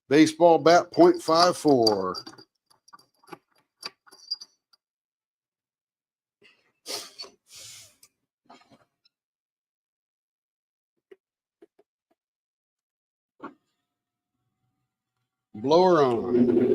Baseball bat 0.54. Blower on.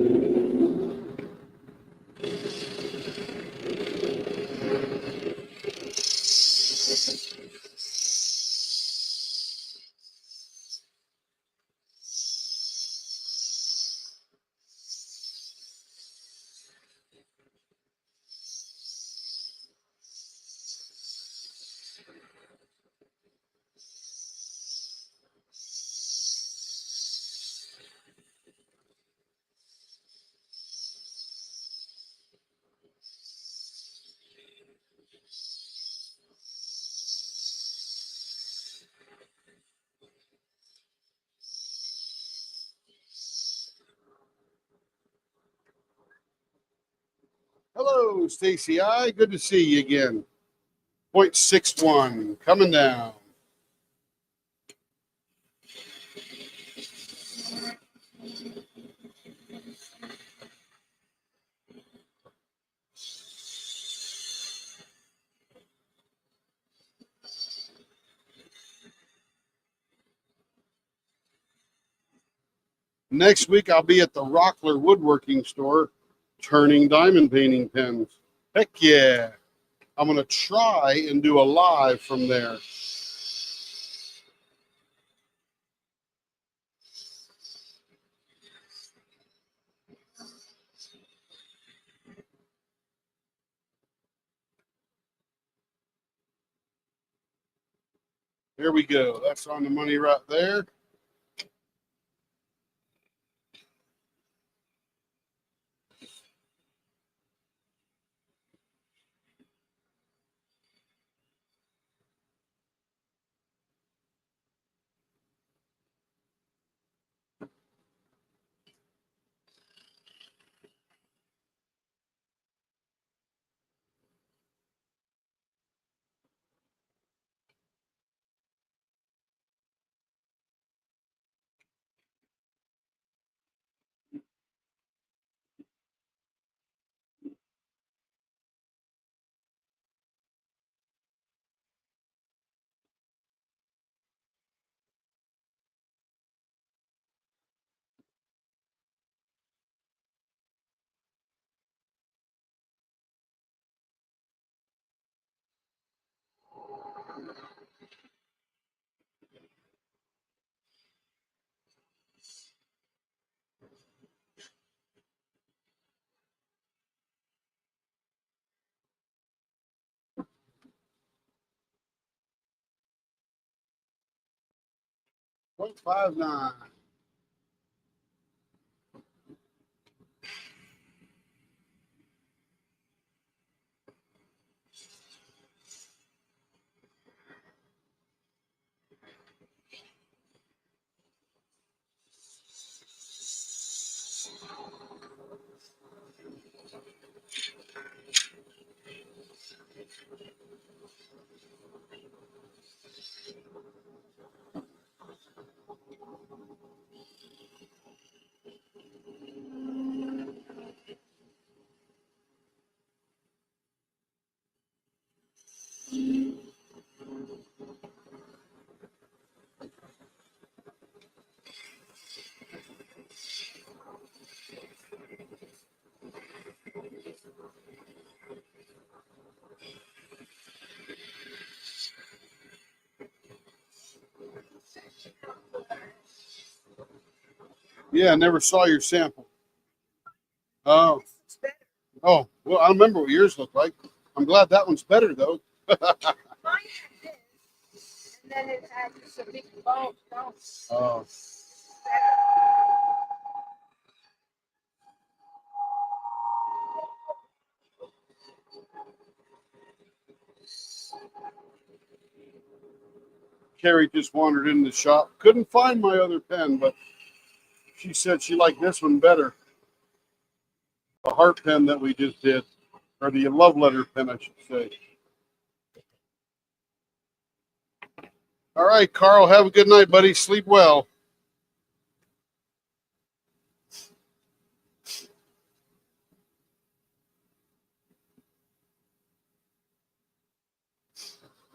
Hello, Stacy I. Good to see you again. 0.61 coming down. Next week, I'll be at the Rockler Woodworking Store turning diamond painting pens. Heck yeah. I'm going to try and do a live from there. Here we go. That's on the money right there. $0.59. Yeah, I never saw your sample. Oh, oh, well, I remember what yours looked like. I'm glad that one's better, though. Mine had this, and then it had just a big bump. Oh. Carrie just wandered in the shop. Couldn't find my other pen, but she said she liked this one better. The heart pen that we just did, or the love letter pen, I should say. All right, Carl, have a good night, buddy. Sleep well.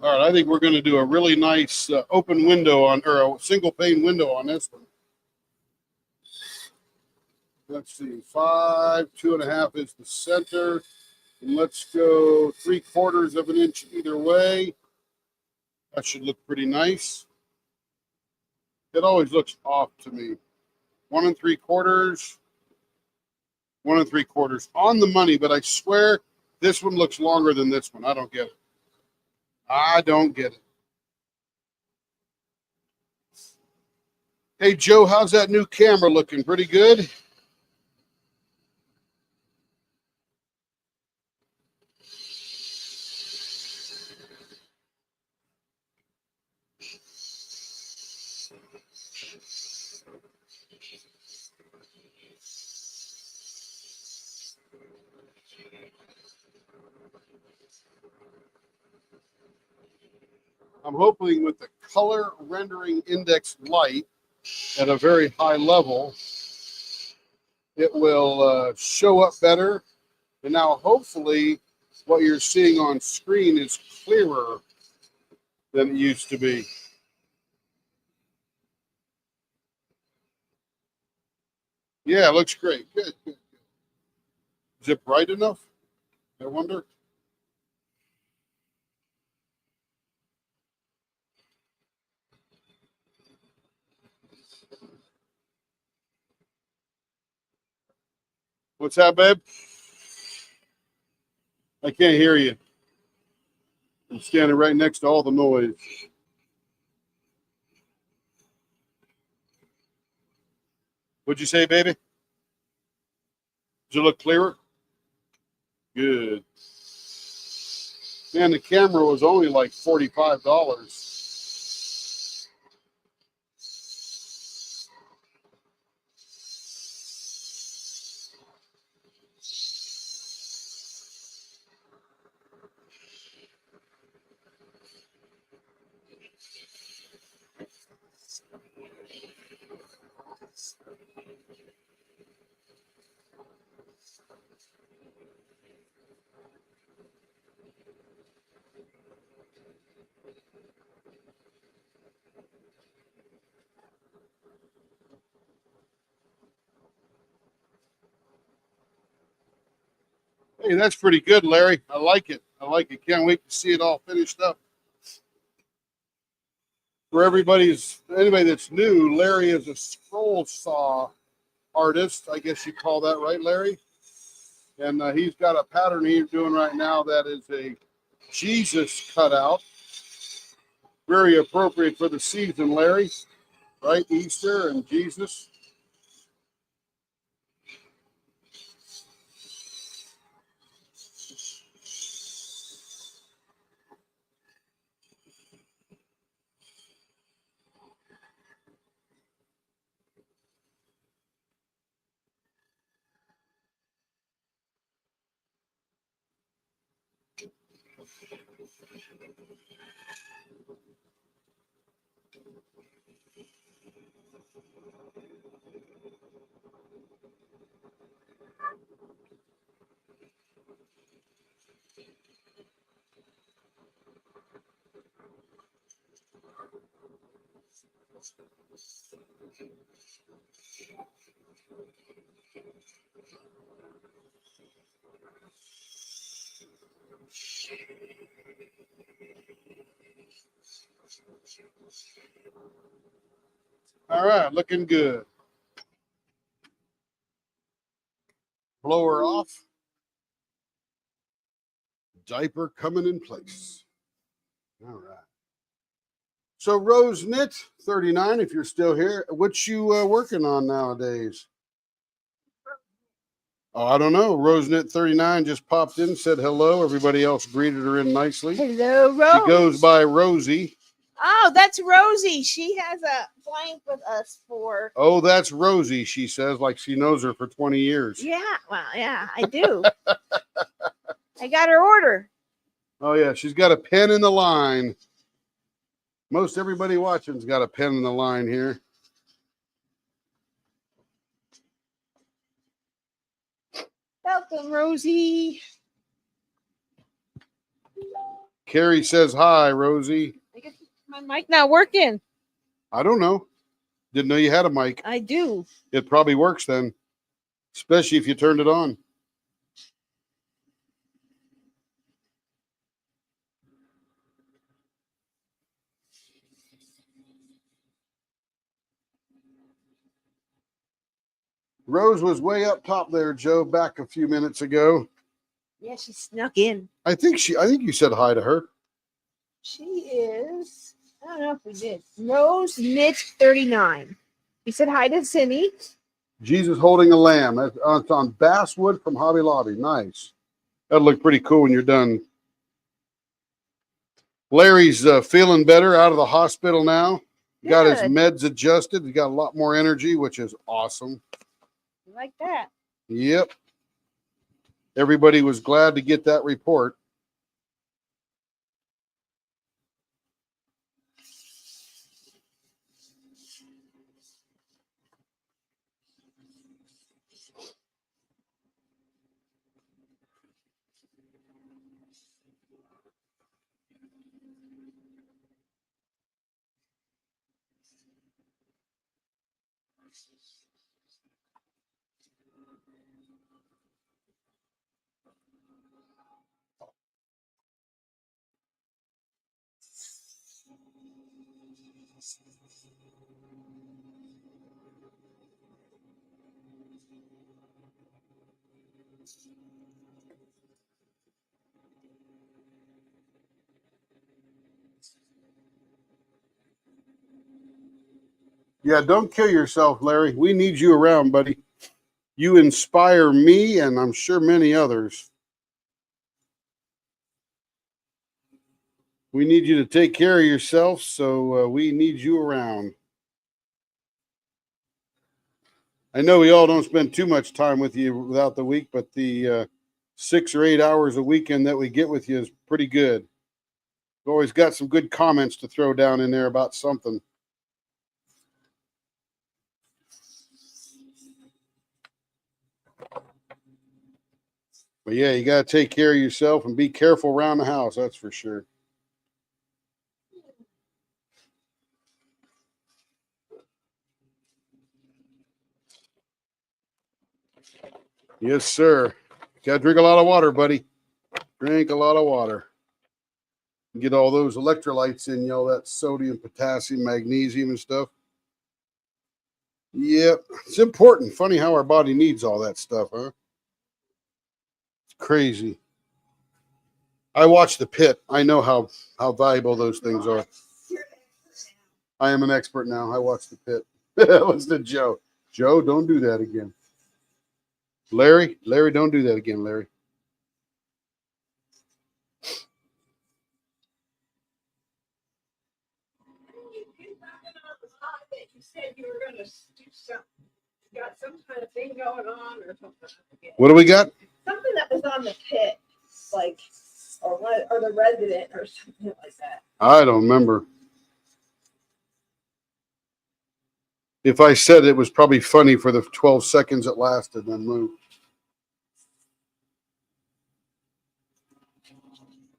All right, I think we're going to do a really nice open window on, or a single pane window on this one. let's see, 5, 2.5 is the center. And let's go 3/4 of an inch either way. That should look pretty nice. It always looks off to me. 1 3/4, 1 3/4 on the money, but I swear this one looks longer than this one. I don't get it. I don't get it. Hey, Joe, how's that new camera looking? Pretty good? I'm hoping with the color rendering index light at a very high level, it will show up better. And now hopefully what you're seeing on screen is clearer than it used to be. Yeah, it looks great. Good, good, good. Is it bright enough? I wonder. What's that, babe? I can't hear you. I'm standing right next to all the noise. What'd you say, baby? Does it look clearer? Good. Man, the camera was only like $45. Hey, that's pretty good, Larry. I like it. I like it. Can't wait to see it all finished up. For anybody that's new, Larry is a scroll saw artist. I guess you call that right, Larry? And he's got a pattern he's doing right now that is a Jesus cutout. Very appropriate for the season, Larry. Right? Easter and Jesus. All right, looking good. Blower off. Diaper coming in place. All right. So Rose Knit 39, if you're still here, what you working on nowadays? Oh, I don't know. Rose Knit 39 just popped in, said hello. Everybody else greeted her in nicely. Hello, Rose. She goes by Rosie. Oh, that's Rosie. She has a blank with us for. Oh, that's Rosie, she says, like she knows her for 20 years. Yeah, well, yeah, I do. I got her order. Oh, yeah, she's got a pen in the line. Most everybody watching's got a pen in the line here. Welcome, Rosie. Carrie says hi, Rosie. I guess my mic not working. I don't know. Didn't know you had a mic. I do. It probably works then. especially if you turned it on. Rose was way up top there, Joe, back a few minutes ago. Yeah, she snuck in. I think you said hi to her. She is, I don't know if we did. Rose Knit 39. We said hi to Cindy. Jesus holding a lamb. It's on basswood from Hobby Lobby. Nice. That'll look pretty cool when you're done. Larry's feeling better, out of the hospital now. Got his Good. meds adjusted. He got a lot more energy, which is awesome. Like that. Yep. Everybody was glad to get that report. Yeah, don't kill yourself, Larry. We need you around, buddy. You inspire me, and I'm sure many others. We need you to take care of yourself, so we need you around. I know we all don't spend too much time with you without the week, but the 6 or 8 hours a weekend that we get with you is pretty good. We've always got some good comments to throw down in there about something. But yeah, you got to take care of yourself and be careful around the house. That's for sure. Yes, sir. Got to drink a lot of water, buddy. Drink a lot of water. Get all those electrolytes in you, all that sodium, potassium, magnesium, and stuff. Yep. It's important. Funny how our body needs all that stuff, huh? It's crazy. I watch The Pit. I know how valuable those things are. I am an expert now. I watch The Pit. Listen to Joe. Joe, don't do that again. Larry, don't do that again, Larry. You said you were going to do something. You got some kind of thing going on or something. What do we got? Something that was on The Pit, like, or The Resident or something like that. I don't remember. If I said it was probably funny for the 12 seconds it lasted, then moved.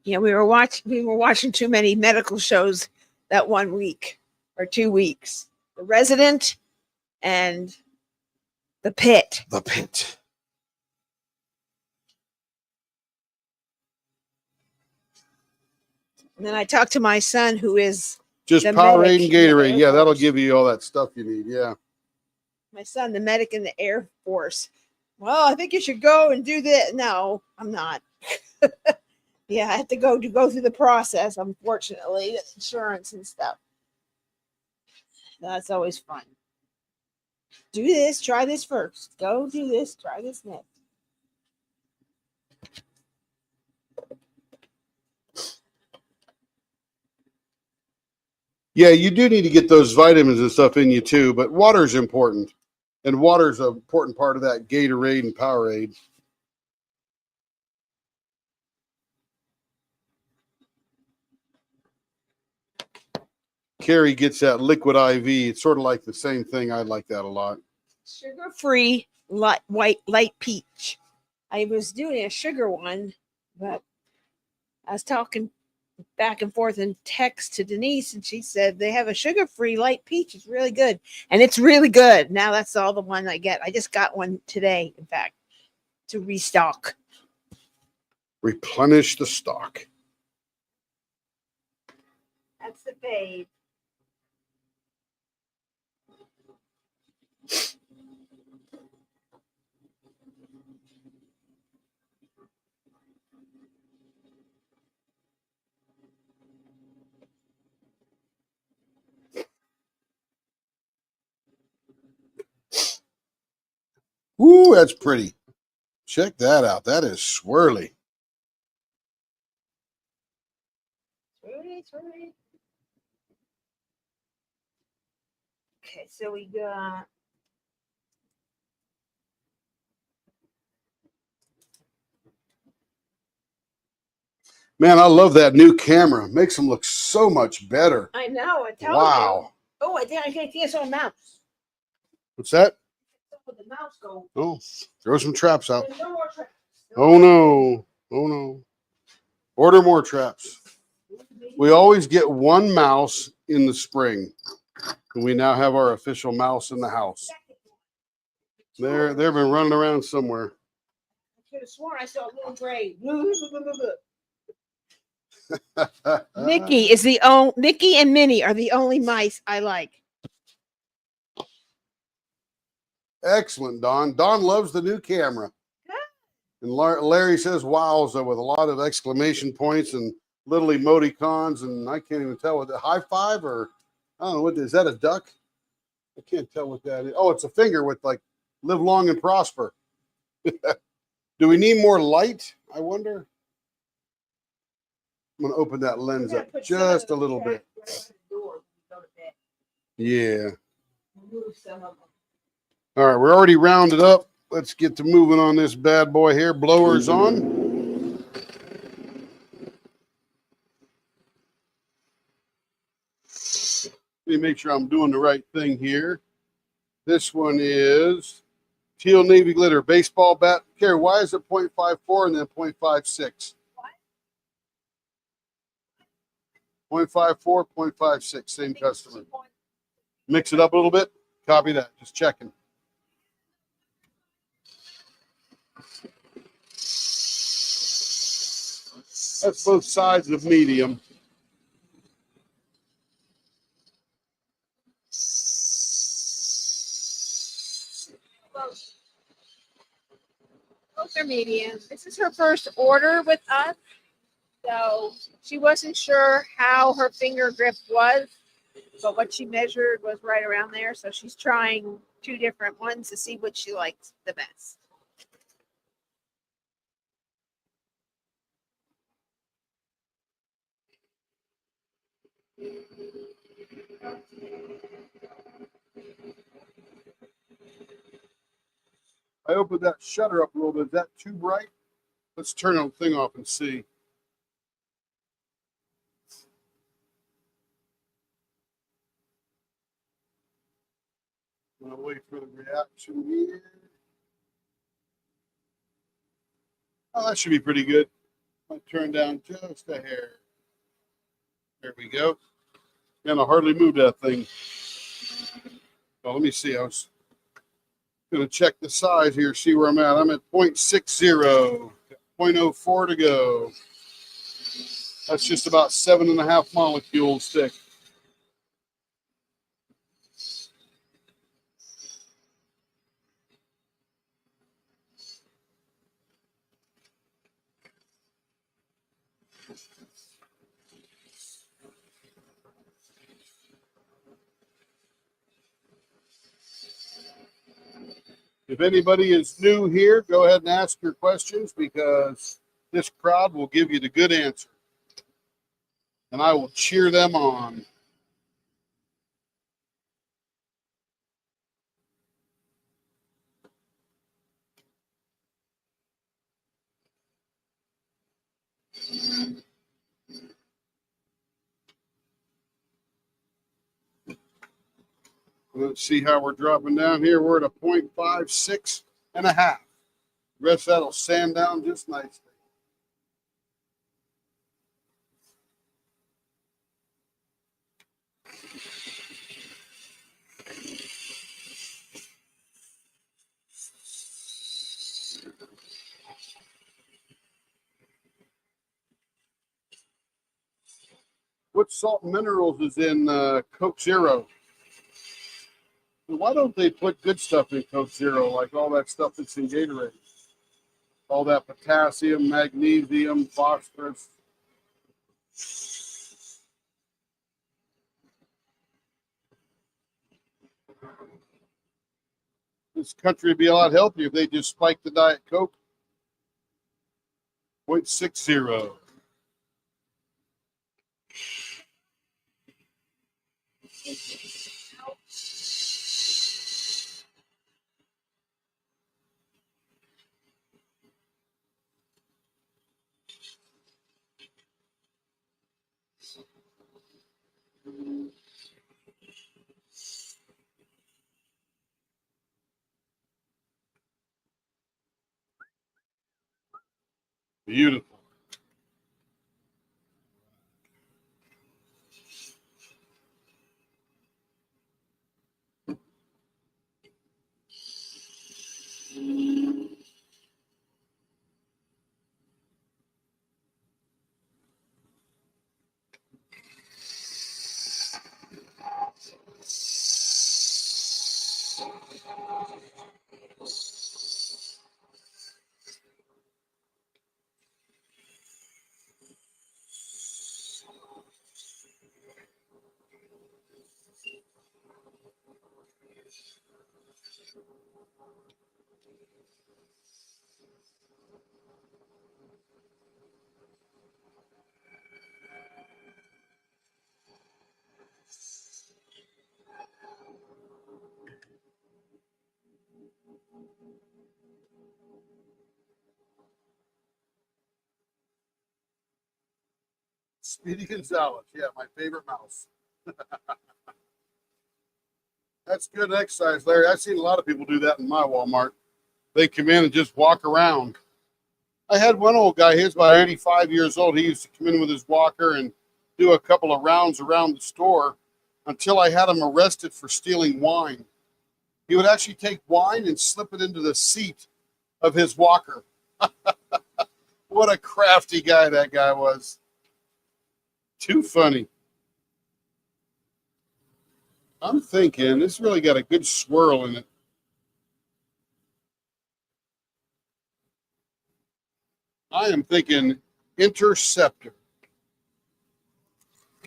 Yeah, we were watching too many medical shows that 1 week or 2 weeks. The Resident and The Pit. The Pit. And then I talked to my son, who is just the Powerade and medic in the Gatorade. Air Yeah, that'll Force. give you all that stuff you need. Yeah. My son, the medic in the Air Force. Well, I think you should go and do this. No, I'm not. Yeah, I have to go through the process, unfortunately, the insurance and stuff. That's always fun. Do this, try this first. Go do this, try this next. Yeah, you do need to get those vitamins and stuff in you too, but water's important. And water's an important part of that Gatorade and Powerade. Carrie gets that liquid IV. It's sort of like the same thing. I like that a lot. Sugar-free light peach. I was doing a sugar one, but I was talking back and forth in text to Denise, and she said they have a sugar-free light peach. It's really good, and it's really good. Now that's all the one I get. I just got one today, in fact, to restock. Replenish the stock. That's the fave. Ooh, that's pretty. Check that out. That is swirly. Swirly. Okay, so we got Man, I love that new camera. Makes them look so much better. I know, I told you. Wow. Oh, I think I saw a mouse. What's that? Where the mouse go? Oh, throw some traps out. There's no more traps. Oh no. Oh no. Order more traps. We always get one mouse in the spring. And we now have our official mouse in the house. They've been running around somewhere. I could have sworn I saw a little gray. Mickey and Minnie are the only mice I like. Excellent, Don. Don loves the new camera. And Larry says wowza with a lot of exclamation points and little emoticons. And I can't even tell what the high five or I don't know what is that, a duck? I can't tell what that is. Oh, it's a finger with like live long and prosper. Do we need more light? I wonder. I'm going to open that lens up just a little bit. Yeah. All right, we're already rounded up. Let's get to moving on this bad boy here. Blowers on. Let me make sure I'm doing the right thing here. This one is Teal Navy Glitter baseball bat. Carrie, why is it 0.54 and then 0.56? 0.54, 0.56, same customer. Mix it up a little bit. Copy that. Just checking. That's both sides of medium. Both are medium. This is her first order with us, so she wasn't sure how her finger grip was, but what she measured was right around there. So she's trying 2 different ones to see which she likes the best. I opened that shutter up a little bit. Is that too bright? Let's turn the thing off and see. I'm going to wait for the reaction here. Oh, that should be pretty good. I'll turn down just a hair. There we go. Man, I hardly moved that thing. Oh, let me see. I was going to check the size here, see where I'm at. I'm at 0.60, 0.04 to go. That's just about 7.5 molecules thick. If anybody is new here, go ahead and ask your questions because this crowd will give you the good answer. And I will cheer them on. Let's see how we're dropping down here. We're at a 0.56 and a half. The rest of that'll sand down just nicely. What salt and minerals is in Coke Zero? Why don't they put good stuff in Coke Zero, like all that stuff that's in Gatorade? All that potassium, magnesium, phosphorus. This country would be a lot healthier if they just spiked the Diet Coke. 0.60. Beautiful. Speedy Gonzalez. Yeah, my favorite mouse. That's good exercise, Larry. I've seen a lot of people do that in my Walmart. They come in and just walk around. I had one old guy, he was about 85 years old. He used to come in with his walker and do a couple of rounds around the store until I had him arrested for stealing wine. He would actually take wine and slip it into the seat of his walker. What a crafty guy that guy was. Too funny. I'm thinking this really got a good swirl in it. I am thinking Interceptor.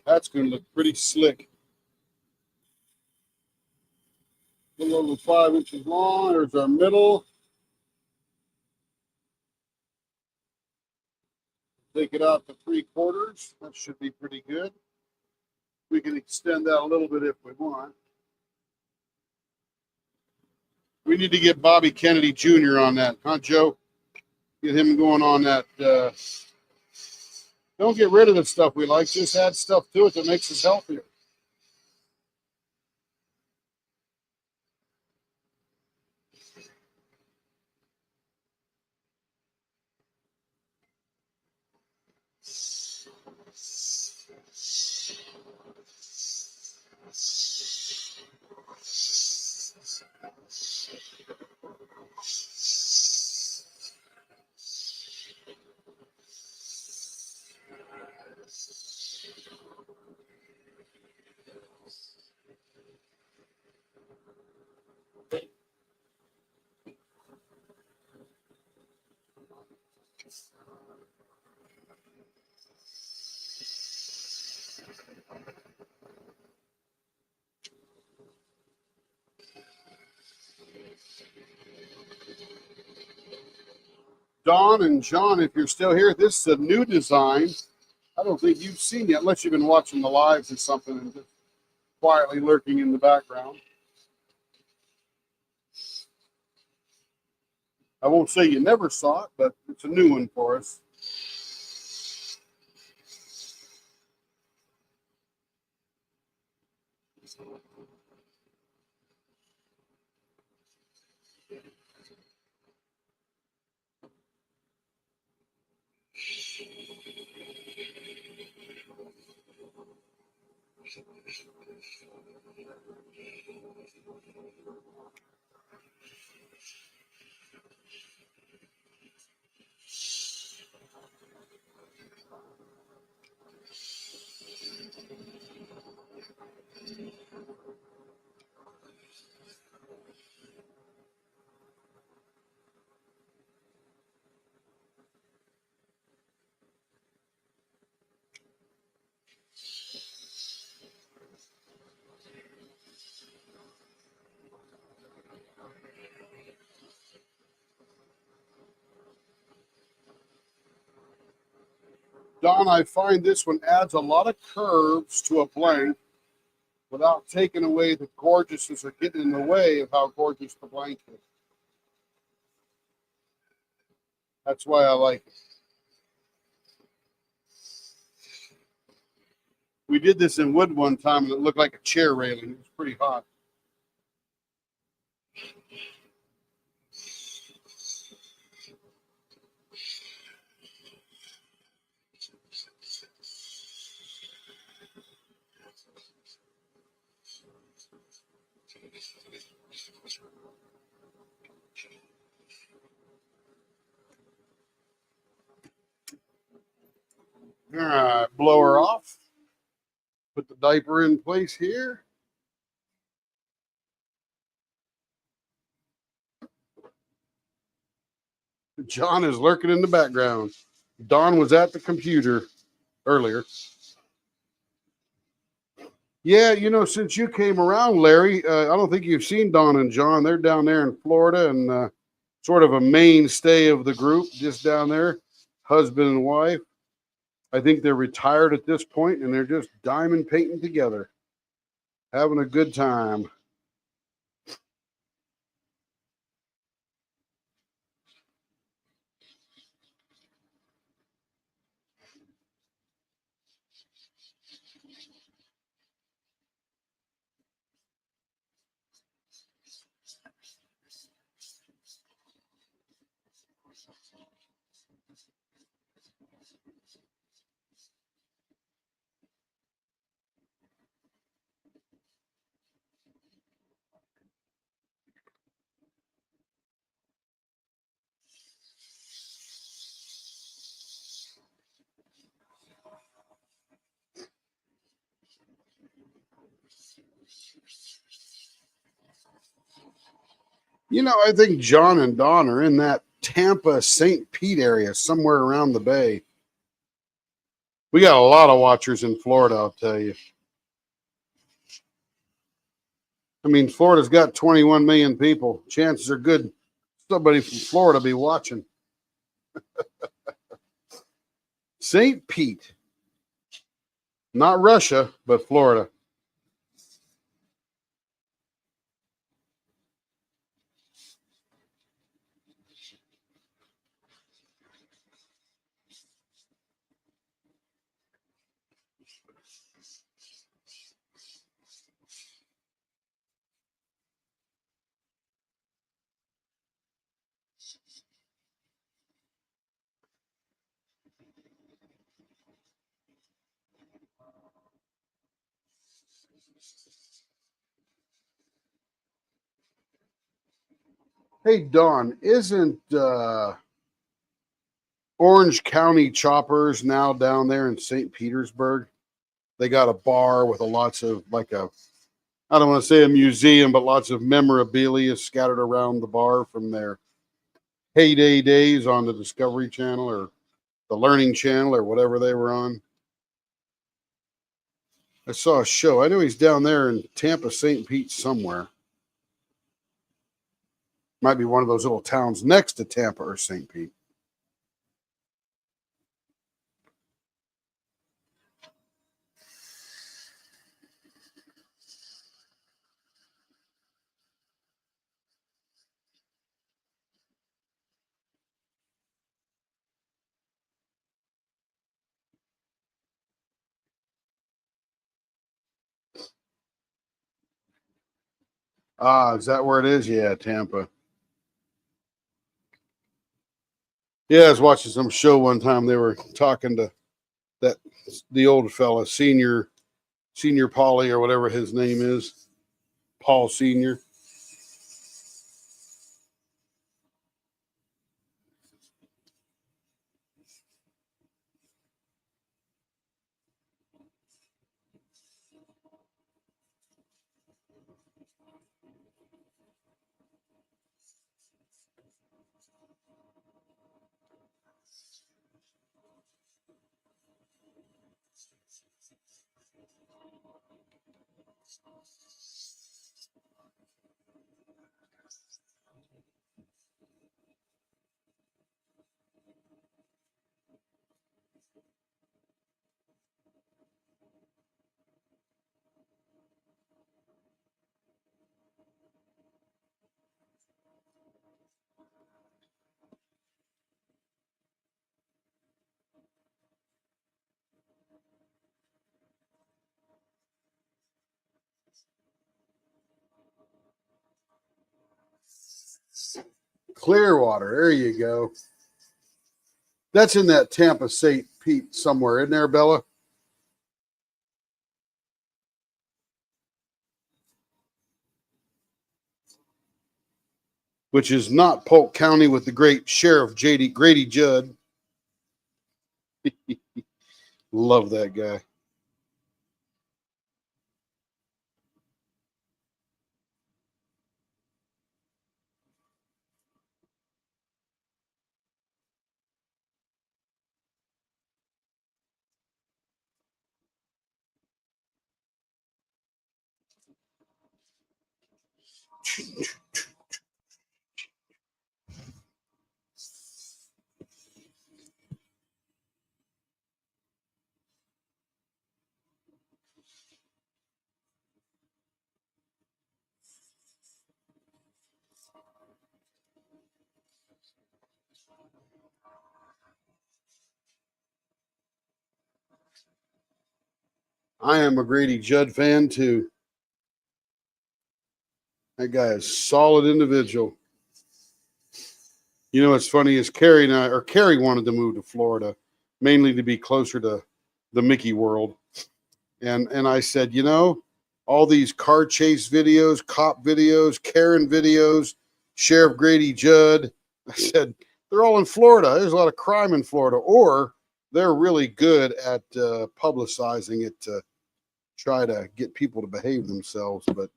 That's going to look pretty slick. A little over 5 inches long. There's our middle. Take it out to 3/4. That should be pretty good. We can extend that a little bit if we want. We need to get Bobby Kennedy Jr. on that, huh, Joe? Get him going on that. Don't get rid of the stuff we like. Just add stuff to it that makes us healthier. Don and John, if you're still here, this is a new design. I don't think you've seen yet, unless you've been watching the lives or something and just quietly lurking in the background. I won't say you never saw it, but it's a new one for us. Don, I find this one adds a lot of curves to a blank without taking away the gorgeousness or getting in the way of how gorgeous the blank is. That's why I like it. We did this in wood one time and it looked like a chair railing. It was pretty hot. All right, blow her off. Put the diaper in place here. John is lurking in the background. Don was at the computer earlier. Yeah, you know, since you came around, Larry, I don't think you've seen Don and John. They're down there in Florida and sort of a mainstay of the group, just down there, husband and wife. I think they're retired at this point and they're just diamond painting together, having a good time. You know, I think John and Don are in that Tampa, St. Pete area, somewhere around the bay. We got a lot of watchers in Florida, I'll tell you. I mean, Florida's got 21 million people. Chances are good somebody from Florida be watching. St. Pete. Not Russia, but Florida. Hey, Don, isn't Orange County Choppers now down there in St. Petersburg? They got a bar with a lots of like a, I don't want to say a museum, but lots of memorabilia scattered around the bar from their heyday days on the Discovery Channel or the Learning Channel or whatever they were on. I saw a show. I know he's down there in Tampa, St. Pete somewhere. Might be one of those little towns next to Tampa or St. Pete. Ah, is that where it is? Yeah, Tampa. Yeah, I was watching some show one time. They were talking to that the old fella, senior Paulie or whatever his name is, Paul Senior. Clearwater. There you go. That's in that Tampa St. Pete somewhere, isn't there, Bella? Which is not Polk County with the great Sheriff Grady Judd. Love that guy. I am a Grady Judd fan too. That guy is a solid individual. You know what's funny is Carrie wanted to move to Florida, mainly to be closer to the Mickey world. And I said, you know, all these car chase videos, cop videos, Karen videos, Sheriff Grady Judd. I said, they're all in Florida. There's a lot of crime in Florida. Or they're really good at publicizing it to try to get people to behave themselves, but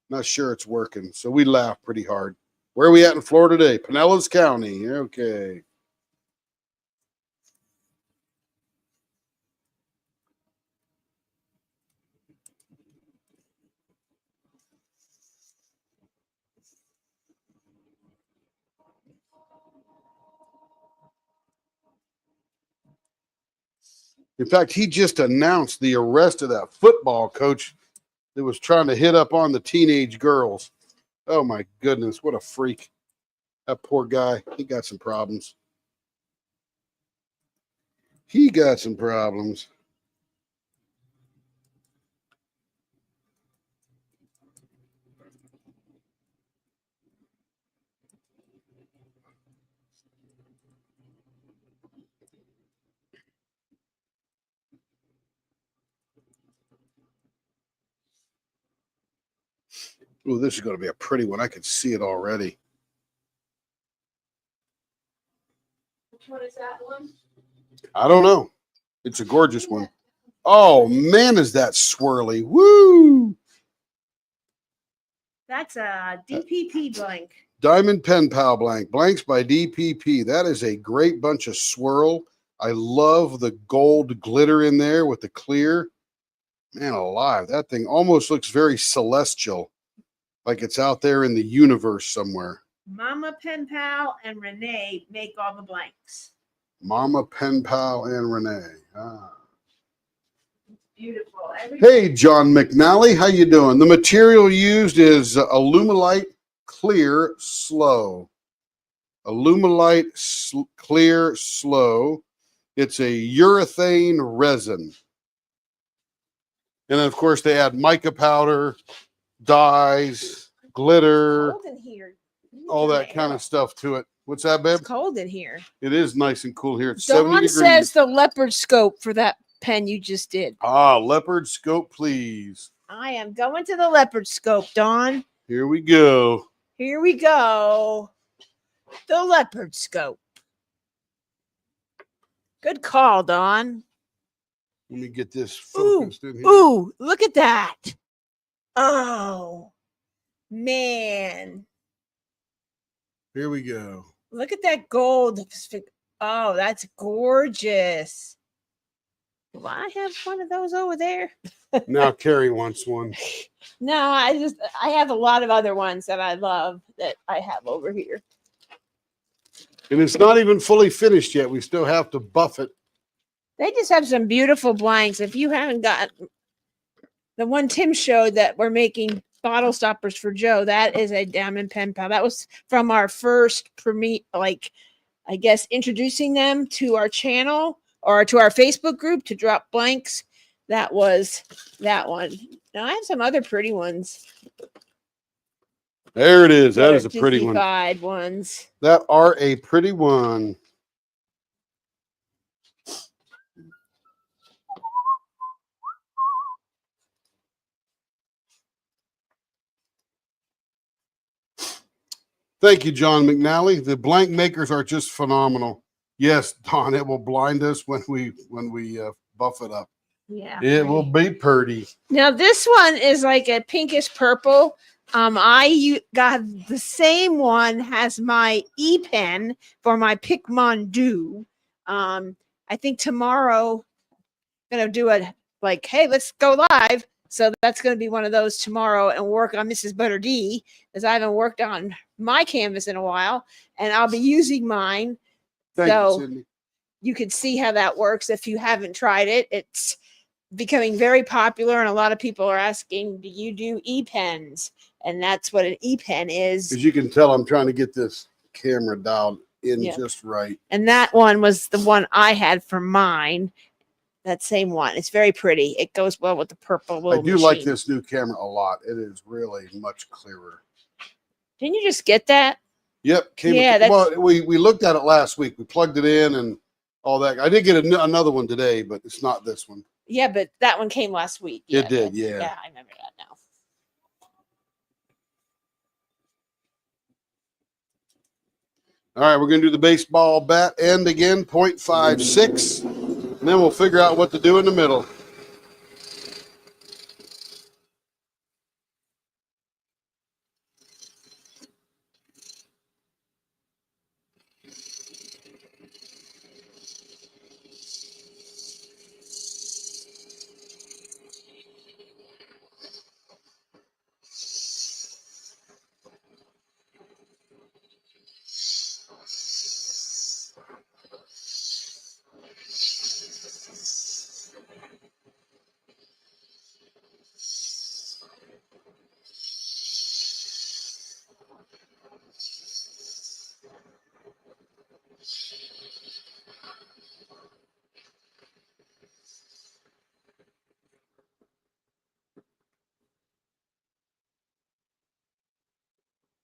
not sure it's working. So we laugh pretty hard. Where are we at in Florida today? Pinellas County. Okay. In fact, he just announced the arrest of that football coach that was trying to hit up on the teenage girls. Oh my goodness, what a freak. That poor guy, he got some problems. He got some problems. Oh, this is going to be a pretty one. I can see it already. Which one is that one? I don't know. It's a gorgeous one. Oh, man, is that swirly. Woo! That's a DPP blank. Diamond Pen Pal blank. Blanks by DPP. That is a great bunch of swirl. I love the gold glitter in there with the clear. Man alive, that thing almost looks very celestial, like it's out there in the universe somewhere. Mama Pen Pal and Renee make all the blanks. Mama Pen Pal and Renee. Ah. Beautiful. Hey, John McNally, how you doing? The material used is Alumilite Clear Slow. Alumilite Clear Slow. It's a urethane resin. And then, of course, they add mica powder, dyes, glitter, Cold in here. all that kind of stuff to it. What's that, babe? It's cold in here. It is nice and cool here. It's 70 Dawn degrees. says the leopard scope for that pen you just did. Ah, leopard scope, please. I am going to the leopard scope, Dawn. Here we go. Here we go. The leopard scope. Good call, Dawn. Let me get this focused in here. Ooh, look at that. Oh, man. Here we go. Look at that gold. Oh, that's gorgeous. Do I have one of those over there? Now Carrie wants one. No, I have a lot of other ones that I love that I have over here. And it's not even fully finished yet. We still have to buff it. They just have some beautiful blanks. If you haven't got the one Tim showed that we're making bottle stoppers for Joe, that is a Diamond Pen Pal. That was from our first premiere, like, I guess, introducing them to our channel or to our Facebook group to drop blanks. That was that one. Now I have some other pretty ones. There it is. That Sort is a of pretty one. Disney-fied ones. That are a pretty one. Thank you, John McNally. The blank makers are just phenomenal. Yes, Don, it will blind us when we buff it up. Yeah. It will be pretty. Now this one is like a pinkish purple. Got the same one has my E pen for my Picmondu. I think tomorrow gonna do a like, hey, let's go live. So that's gonna be one of those tomorrow and work on Mrs. Butter D, as I haven't worked on my canvas in a while, and I'll be using mine. Thank you, So Sydney. you can see how that works if you haven't tried it. It's becoming very popular, and a lot of people are asking, do you do e-pens? And that's what an e-pen is. As you can tell, I'm trying to get this camera dialed in just right. And that one was the one I had for mine. That same one. It's very pretty. It goes well with the purple. I do like this new camera a lot. It is really much clearer. Didn't you just get that? Yep. Well, we looked at it last week. We plugged it in and all that. I did get another one today, but it's not this one. Yeah, but that one came last week. It did, yeah. Yeah, I remember that now. All right, we're going to do the baseball bat end again, 0.56. And then we'll figure out what to do in the middle.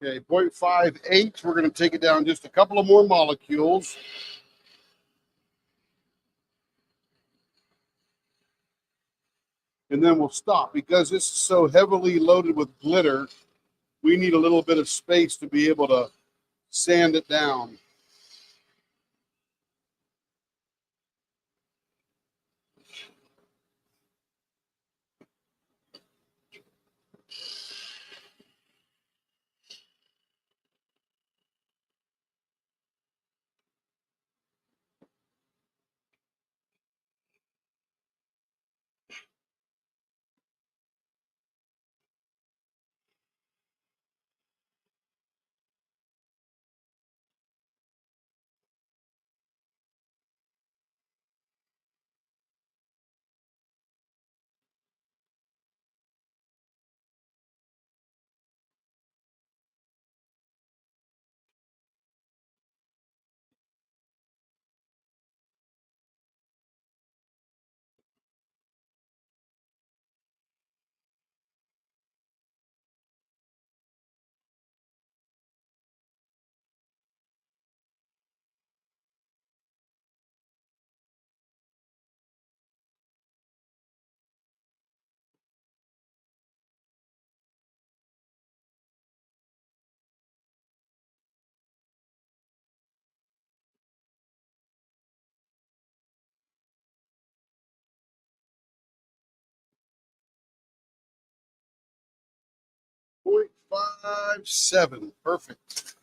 Okay, 0.58. We're going to take it down just a couple of more molecules. And then we'll stop. Because this is so heavily loaded with glitter, we need a little bit of space to be able to sand it down. Point 0.57. Perfect.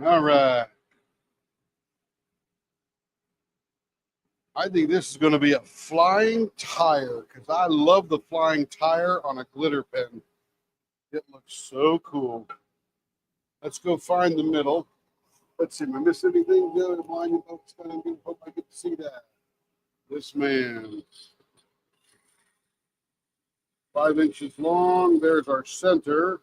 All right. I think this is going to be a flying tire because I love the flying tire on a glitter pen. It looks so cool. Let's go find the middle. Let's see. Am I missing anything? Good. Blind you folks. I hope I get to see that. This man. 5 inches long. There's our center.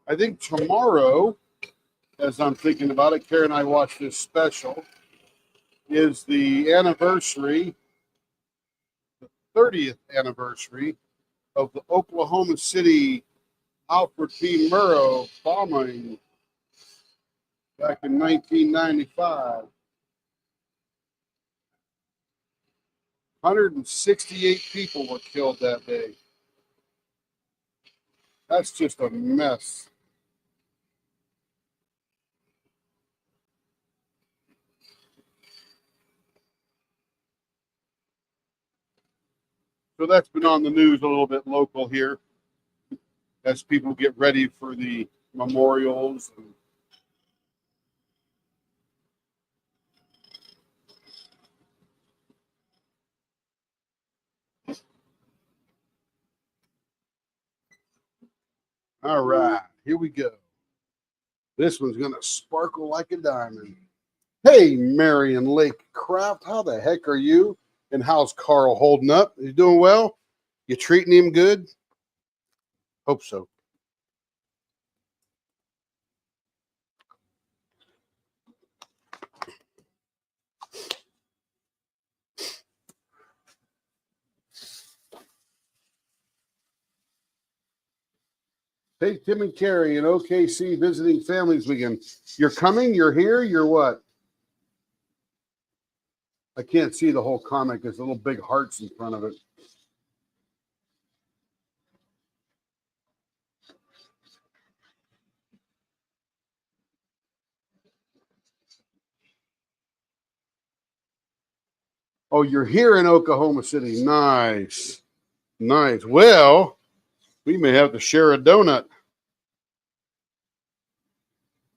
I think tomorrow, as I'm thinking about it, Karen and I watched this special, is the anniversary, 30th anniversary of the Oklahoma City Alfred P. Murrah bombing back in 1995. 168 people were killed that day. That's just a mess. So that's been on the news a little bit local here as people get ready for the memorials. All right, here we go. This one's going to sparkle like a diamond. Hey, Marion Lake Craft, how the heck are you? And how's Carl holding up? He's doing well? You treating him good? Hope so. Hey, Tim and Carrie in OKC visiting families weekend. You're coming? You're here? You're what? I can't see the whole comic. There's little big hearts in front of it. Oh, you're here in Oklahoma City. Nice. Nice. Well, we may have to share a donut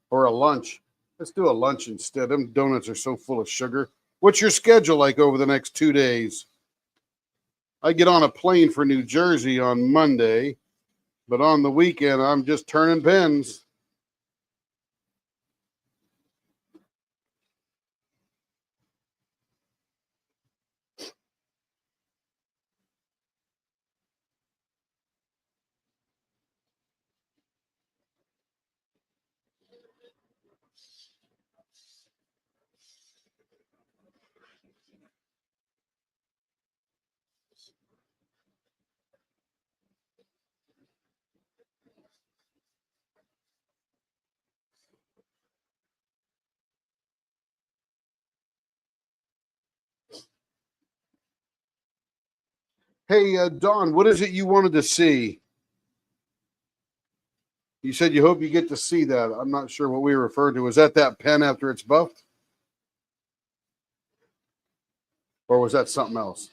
or a lunch. Let's do a lunch instead. Them donuts are so full of sugar. What's your schedule like over the next 2 days? I get on a plane for New Jersey on Monday, but on the weekend, I'm just turning pens. Hey, Don, what is it you wanted to see? You said you hope you get to see that. I'm not sure what we referred to. Was that pen after it's buffed? Or was that something else?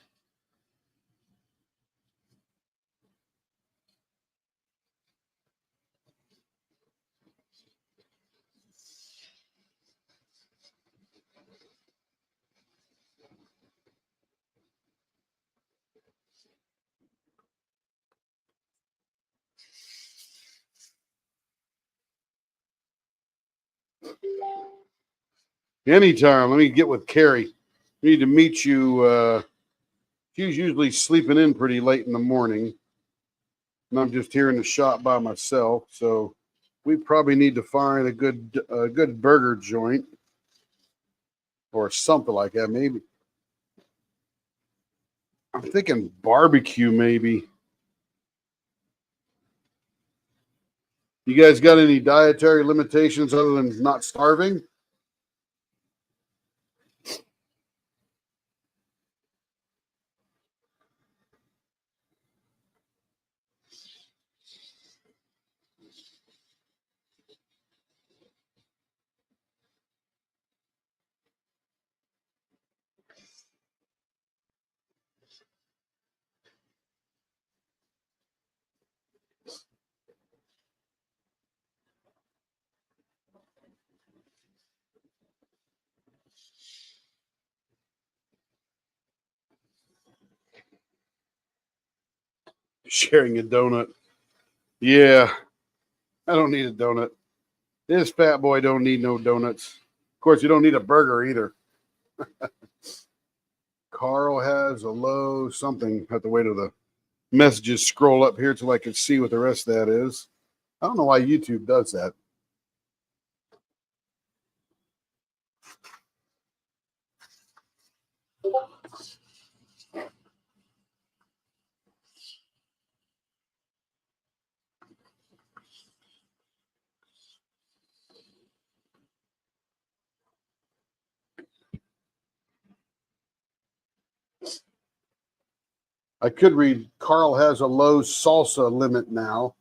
Anytime. Let me get with Carrie. We need to meet you. She's usually sleeping in pretty late in the morning. And I'm just here in the shop by myself. So we probably need to find a good burger joint or something like that. Maybe I'm thinking barbecue, maybe. You guys got any dietary limitations other than not starving? Sharing a donut. Yeah, I don't need a donut. This fat boy don't need no donuts. Of course, you don't need a burger either. Carl has a low something. Have to wait till the messages scroll up here till I can see what the rest of that is. I don't know why YouTube does that. I could read Carl has a low salsa limit now,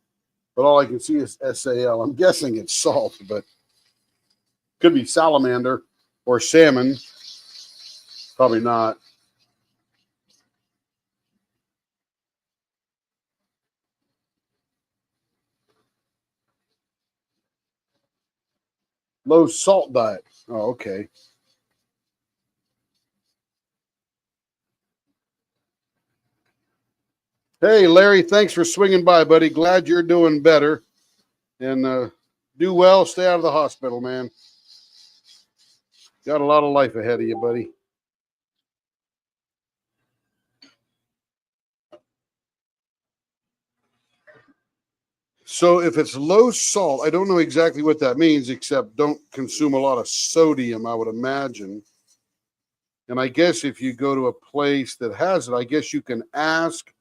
but all I can see is SAL. I'm guessing it's salt, but could be salamander or salmon. Probably not. Low salt diet. Oh, okay. Hey, Larry, thanks for swinging by, buddy. Glad you're doing better. And do well. Stay out of the hospital, man. Got a lot of life ahead of you, buddy. So if it's low salt, I don't know exactly what that means, except don't consume a lot of sodium, I would imagine. And I guess if you go to a place that has it, I guess you can ask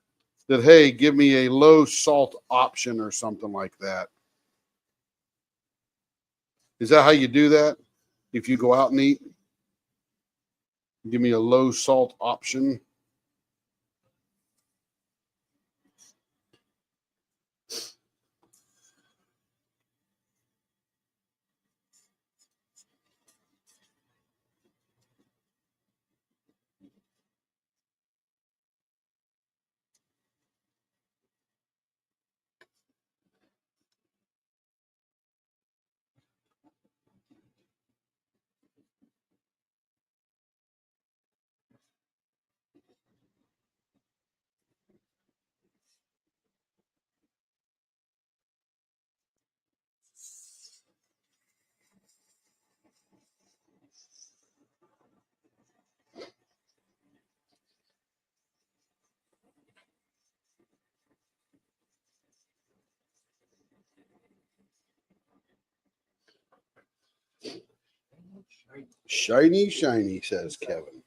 that, hey, give me a low salt option or something like that. Is that how you do that? If you go out and eat, give me a low salt option. Shiny, shiny, says Kevin.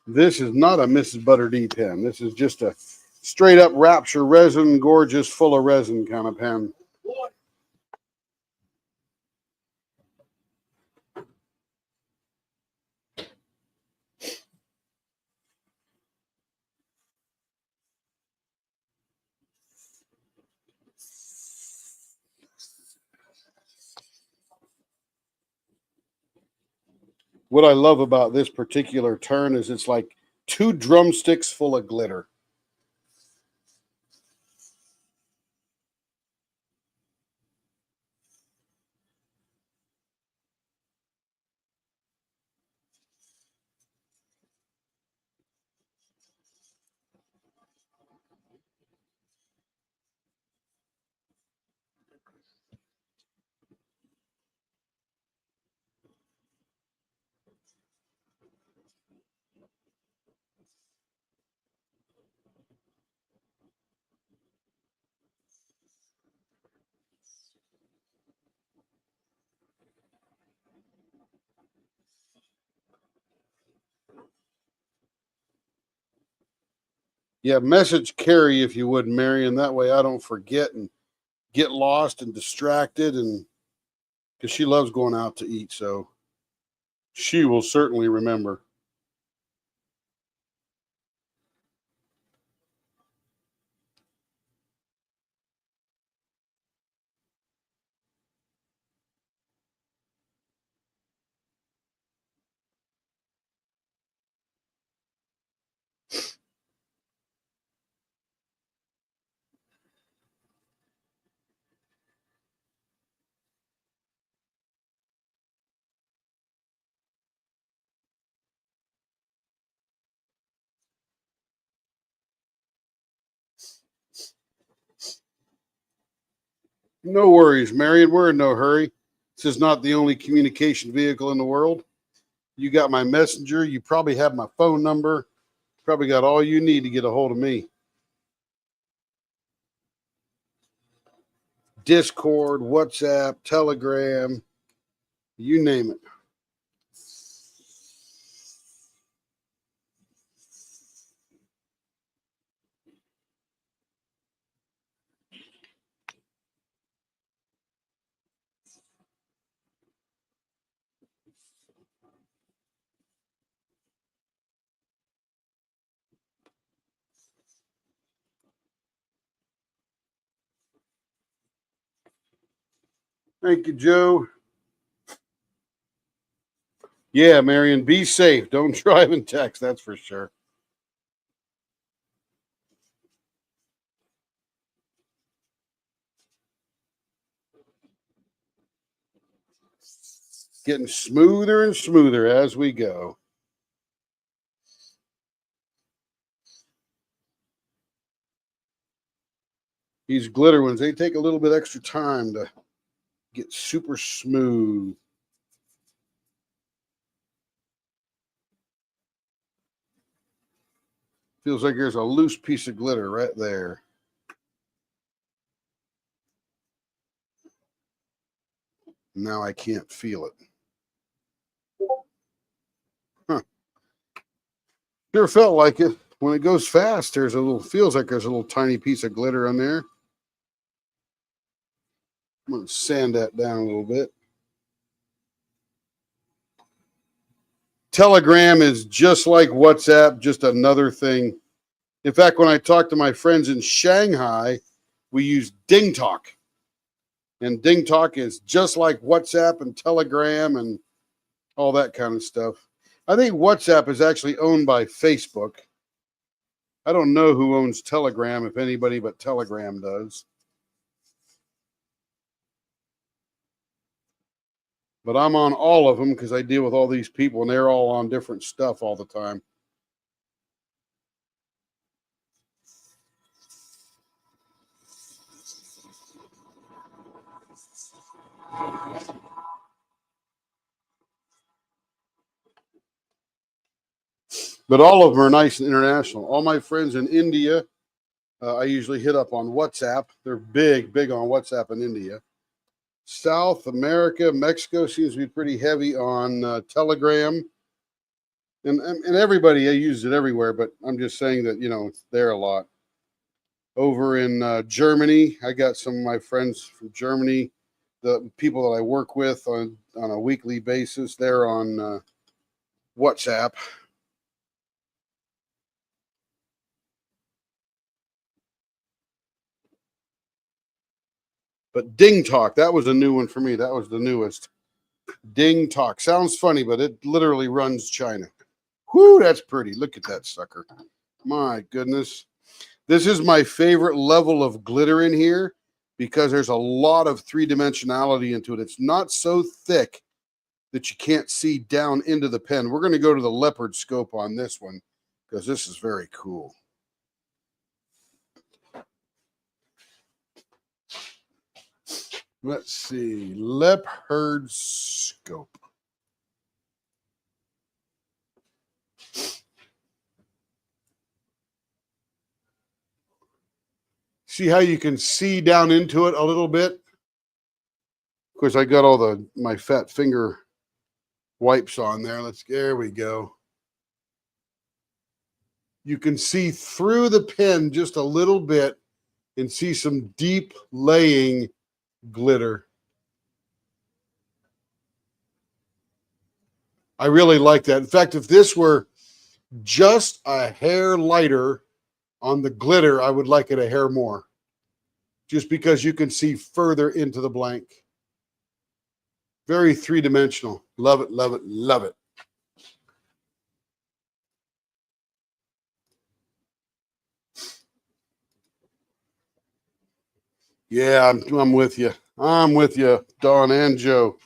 This is not a Mrs. Butter D pen. This is just a straight up Rapture resin, gorgeous, full of resin kind of pen. What I love about this particular turn is it's like 2 drumsticks full of glitter. Yeah, message Carrie if you would, Marion. That way I don't forget and get lost and distracted, and because she loves going out to eat, so she will certainly remember. No worries, Marion. We're in no hurry. This is not the only communication vehicle in the world. You got my messenger. You probably have my phone number. Probably got all you need to get a hold of me. Discord, WhatsApp, Telegram, you name it. Thank you, Joe. Yeah, Marion, be safe. Don't drive and text, that's for sure. Getting smoother and smoother as we go. These glitter ones, they take a little bit extra time to get super smooth. Feels like there's a loose piece of glitter right there. Now I can't feel it. Huh. Sure felt like it. When it goes fast, there's a little, feels like there's a little tiny piece of glitter on there. I'm going to sand that down a little bit. Telegram is just like WhatsApp, just another thing. In fact, when I talk to my friends in Shanghai, we use DingTalk. And DingTalk is just like WhatsApp and Telegram and all that kind of stuff. I think WhatsApp is actually owned by Facebook. I don't know who owns Telegram, if anybody but Telegram does. But I'm on all of them because I deal with all these people and they're all on different stuff all the time. But all of them are nice and international. All my friends in India, I usually hit up on WhatsApp. They're big on WhatsApp in India. South America, Mexico seems to be pretty heavy on Telegram. And everybody uses it everywhere, but I'm just saying that, it's there a lot. Over in Germany, I got some of my friends from Germany, the people that I work with on a weekly basis. They're on WhatsApp. But DingTalk, that was a new one for me. That was the newest. Ding Talk. Sounds funny, but it literally runs China. Whoo, that's pretty. Look at that sucker. My goodness. This is my favorite level of glitter in here because there's a lot of three-dimensionality into it. It's not so thick that you can't see down into the pen. We're going to go to the leopard scope on this one because this is very cool. Let's see, leopard scope. See how you can see down into it a little bit? Of course, I got all my fat finger wipes on there. There we go. You can see through the pen just a little bit and see some deep laying glitter. I really like that. In fact, if this were just a hair lighter on the glitter, I would like it a hair more, just because you can see further into the blank. Very three-dimensional. Love it, love it, love it. Yeah, I'm with you. I'm with you, Dawn and Joe.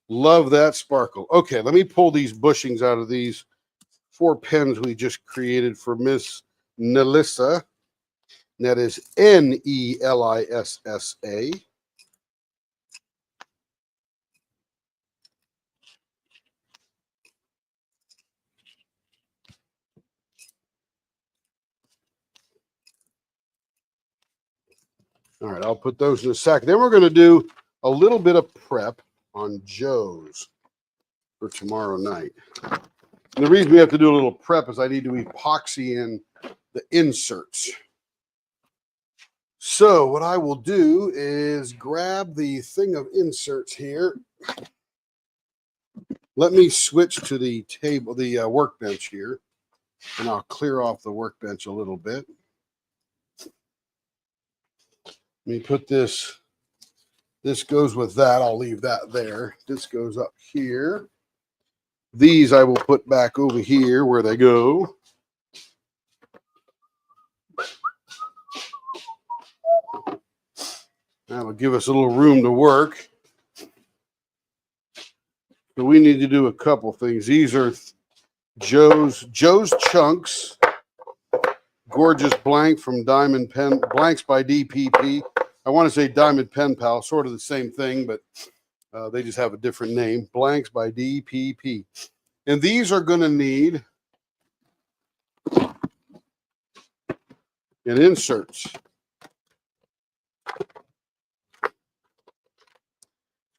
Love that sparkle. Okay, let me pull these bushings out of these 4 pens we just created for Miss Nelissa. That is Nelissa. All right, I'll put those in a second. Then we're going to do a little bit of prep on Joe's for tomorrow night. And the reason we have to do a little prep is I need to epoxy in the inserts. So what I will do is grab the thing of inserts here. Let me switch to the table, the workbench here, and I'll clear off the workbench a little bit. Let me put this goes with that. I'll leave that there. This goes up here. These I will put back over here where they go. That'll give us a little room to work. So we need to do a couple things. These are Joe's Chunks. Gorgeous blank from Diamond Pen, blanks by DPP. I want to say Diamond Pen Pal, sort of the same thing, but they just have a different name. Blanks by DPP. And these are going to need an inserts.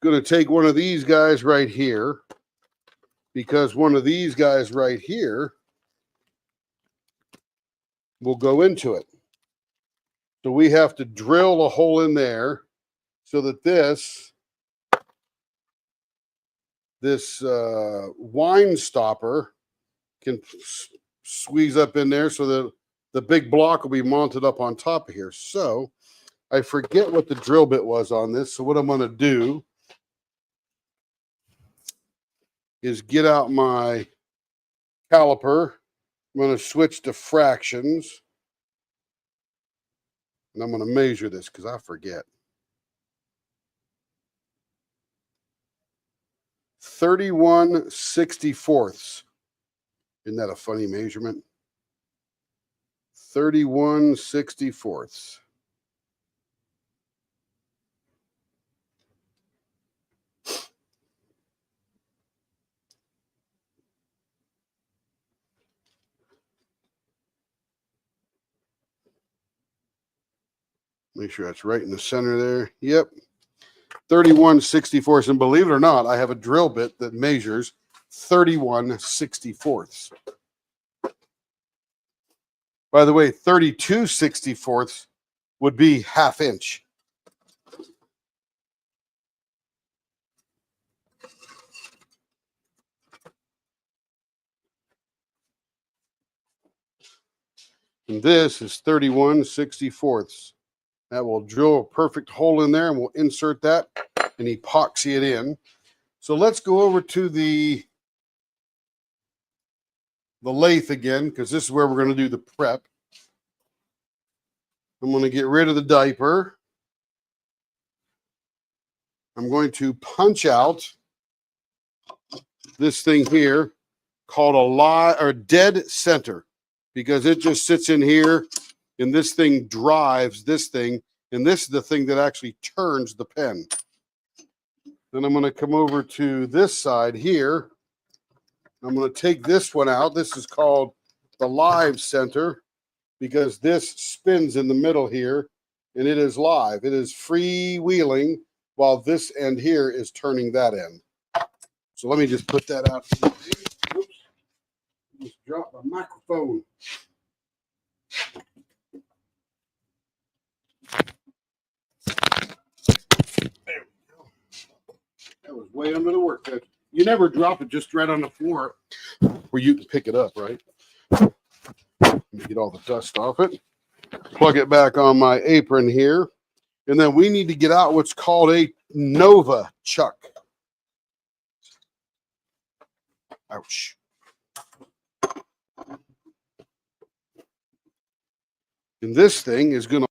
Going to take one of these guys right here, because one of these guys right here will go into it. So we have to drill a hole in there so that this wine stopper can squeeze up in there so that the big block will be mounted up on top of here. So I forget what the drill bit was on this. So what I'm going to do is get out my caliper. I'm going to switch to fractions. And I'm going to measure this because I forget. 31/64. Isn't that a funny measurement? 31/64. Make sure that's right in the center there. Yep. 31/64. And believe it or not, I have a drill bit that measures 31/64. By the way, 32/64 would be ½ inch. And this is 31/64. That will drill a perfect hole in there, and we'll insert that and epoxy it in. So let's go over to the lathe again, because this is where we're going to do the prep. I'm going to get rid of the diaper. I'm going to punch out this thing here called a dead center, because it just sits in here and this thing drives this thing. And this is the thing that actually turns the pen. Then I'm going to come over to this side here. I'm going to take this one out. This is called the live center, because this spins in the middle here and it is live. It is freewheeling while this end here is turning that end. So let me just put that out. Oops. Just dropped my microphone. There we go. That was way under the workbench. You never drop it just right on the floor where you can pick it up, right? Let me get all the dust off it. Plug it back on my apron here. And then we need to get out what's called a Nova chuck. Ouch. And this thing is going to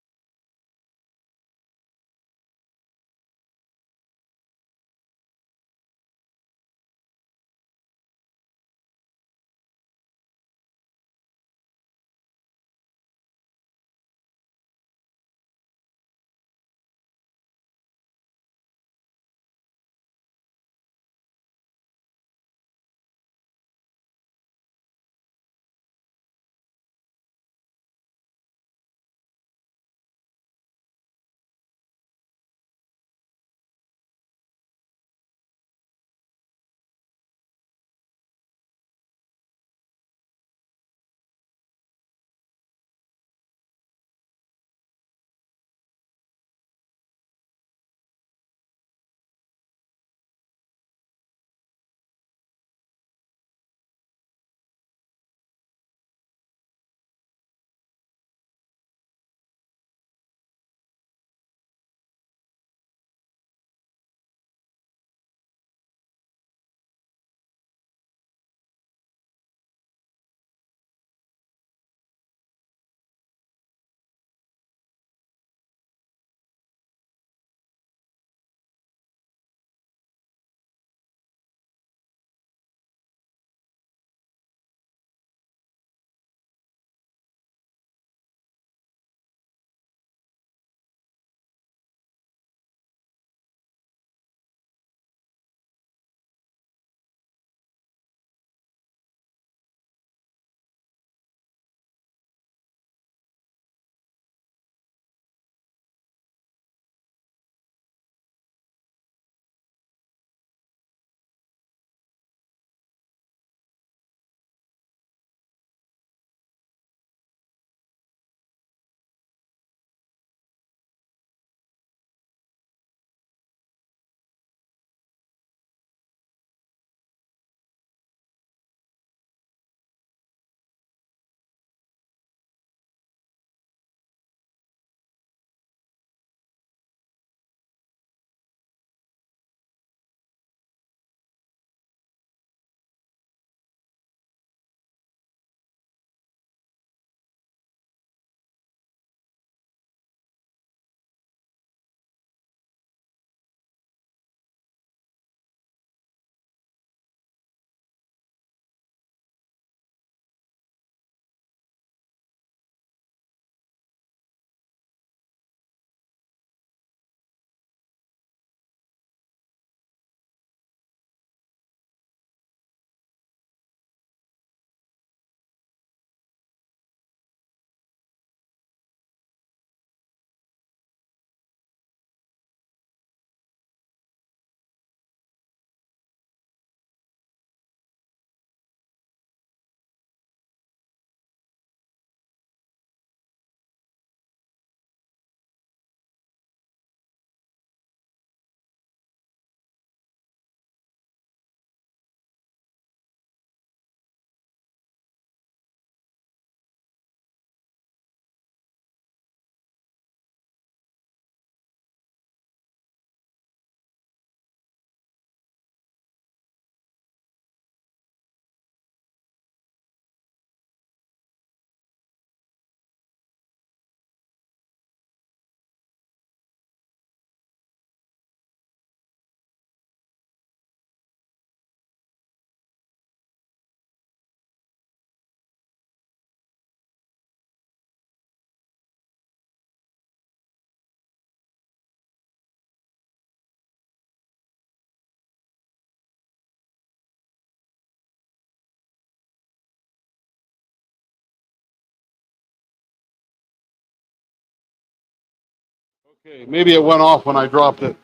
Okay, maybe it went off when I dropped it.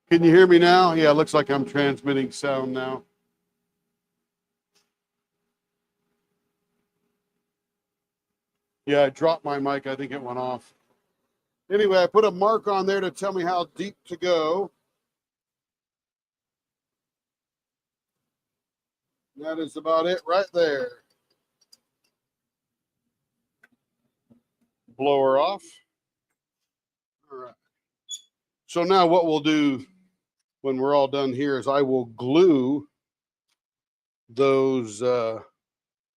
Can you hear me now? Yeah, it looks like I'm transmitting sound now. Yeah, I dropped my mic. I think it went off. Anyway, I put a mark on there to tell me how deep to go. That is about it right there. Blower off. All right. So now what we'll do when we're all done here is I will glue those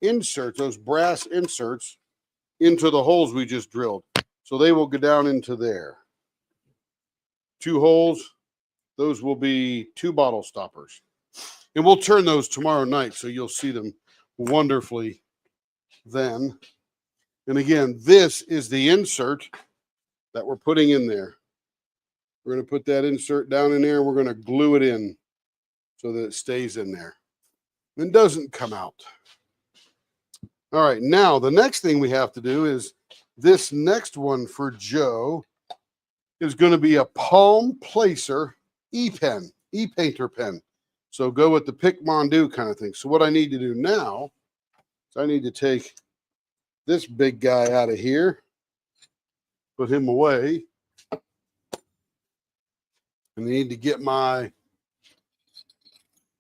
inserts, those brass inserts, into the holes we just drilled. So they will go down into there. 2 holes. Those will be 2 bottle stoppers. And we'll turn those tomorrow night, so you'll see them wonderfully then. And again, this is the insert that we're putting in there. We're going to put that insert down in there. We're going to glue it in so that it stays in there and doesn't come out. All right, now the next thing we have to do is this next one for Joe is going to be a palm placer e-pen, e-painter pen. So go with the Pic Mondu kind of thing. So what I need to do now is I need to take this big guy out of here, put him away, and I need to get my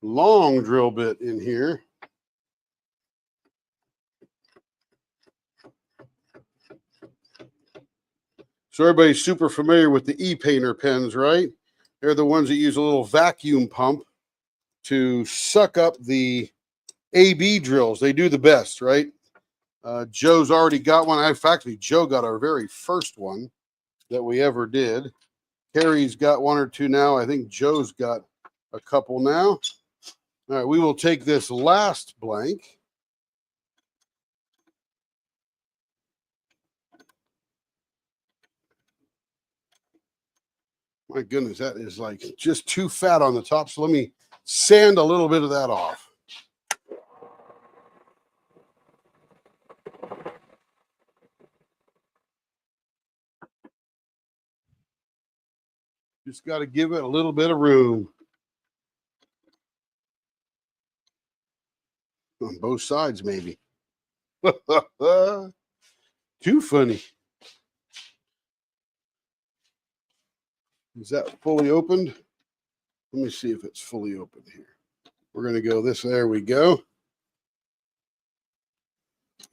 long drill bit in here. So everybody's super familiar with the e-painter pens, right? They're the ones that use a little vacuum pump to suck up the AB drills. They do the best, right? Joe's already got one. In fact, Joe got our very first one that we ever did. Harry's got 1 or 2 now. I think Joe's got a couple now. All right, we will take this last blank. My goodness, that is like just too fat on the top. So let me sand a little bit of that off. Just got to give it a little bit of room. On both sides, maybe. Too funny. Is that fully opened? Let me see if it's fully opened here. We're going to go this. There we go.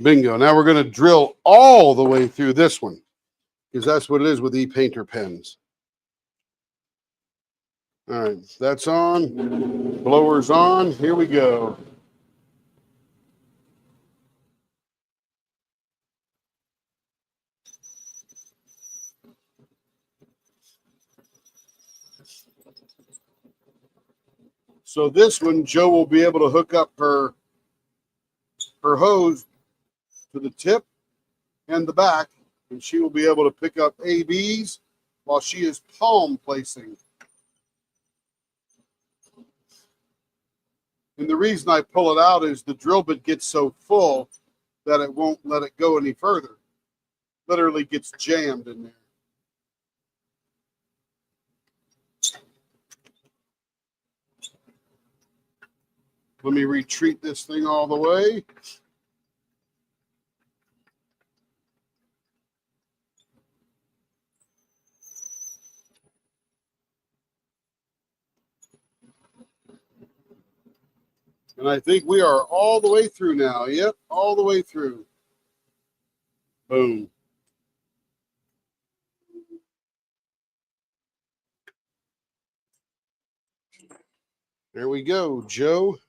Bingo. Now we're going to drill all the way through this one because that's what it is with e-painter pens. All right, that's on. Blower's on. Here we go. So this one, Joe will be able to hook up her hose to the tip and the back, and she will be able to pick up ABs while she is palm placing. And the reason I pull it out is the drill bit gets so full that it won't let it go any further. Literally gets jammed in there. Let me retreat this thing all the way. And I think we are all the way through now. Yep, all the way through. Boom. There we go, Joe.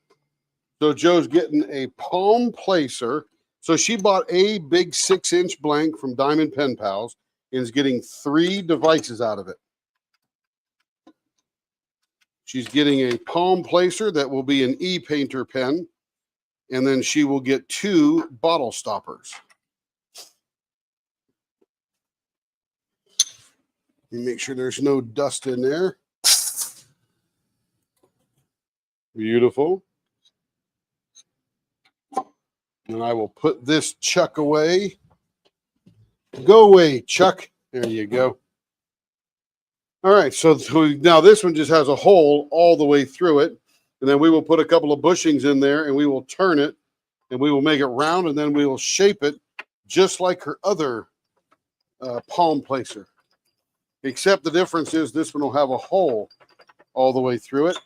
So Joe's getting a palm placer. So she bought a big 6-inch blank from Diamond Pen Pals and is getting 3 devices out of it. She's getting a palm placer that will be an e-painter pen, and then she will get 2 bottle stoppers. Let me make sure there's no dust in there. Beautiful. And I will put this Chuck away. Go away, Chuck. There you go. All right, so now this one just has a hole all the way through it. And then we will put a couple of bushings in there and we will turn it and we will make it round and then we will shape it just like her other palm placer. Except the difference is this one will have a hole all the way through it.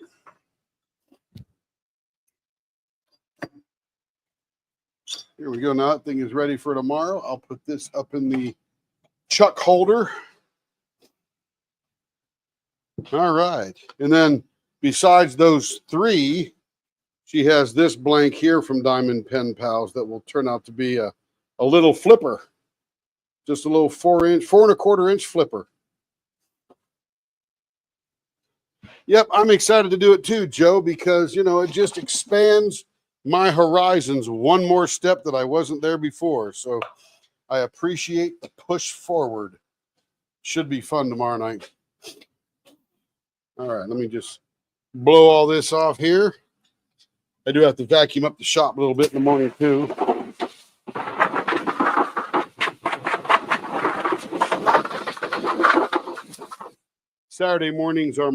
Here we go. Now that thing is ready for tomorrow. I'll put this up in the chuck holder. All right. And then besides those three, she has this blank here from Diamond Pen Pals that will turn out to be a little flipper. Just a little 4.25-inch flipper. Yep, I'm excited to do it too, Joe, because, you know, it just expands my horizons one more step that I wasn't there before. So I appreciate the push forward. Should be fun tomorrow night. All right, let me just blow all this off here. I do have to vacuum up the shop a little bit in the morning too. Saturday mornings are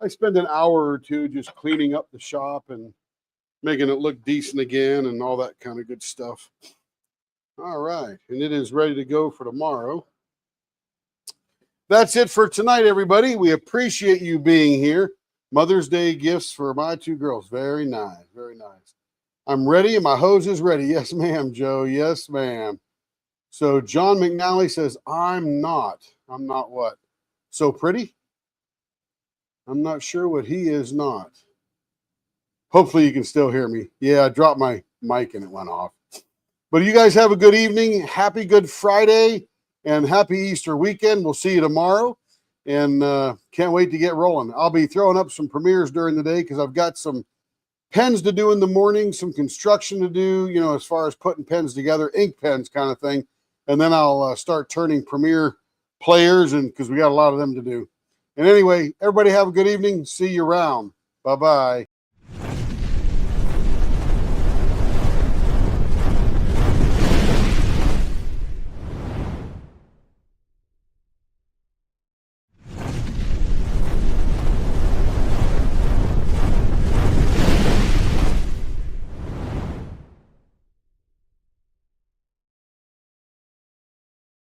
I spend an hour or two just cleaning up the shop and making it look decent again and all that kind of good stuff. All right, and it is ready to go for tomorrow. That's it for tonight, everybody. We appreciate you being here. Mother's Day gifts for my two girls. Very nice, very nice. I'm ready and my hose is ready. Yes, ma'am, Joe. Yes, ma'am. So John McNally says, I'm not what? So pretty? I'm not sure what he is not. Hopefully you can still hear me. Yeah, I dropped my mic and it went off. But you guys have a good evening. Happy Good Friday and happy Easter weekend. We'll see you tomorrow. And can't wait to get rolling. I'll be throwing up some premieres during the day because I've got some pens to do in the morning, some construction to do, you know, as far as putting pens together, ink pens kind of thing. And then I'll start turning premiere players, and because we got a lot of them to do. And anyway, everybody have a good evening. See you around. Bye-bye.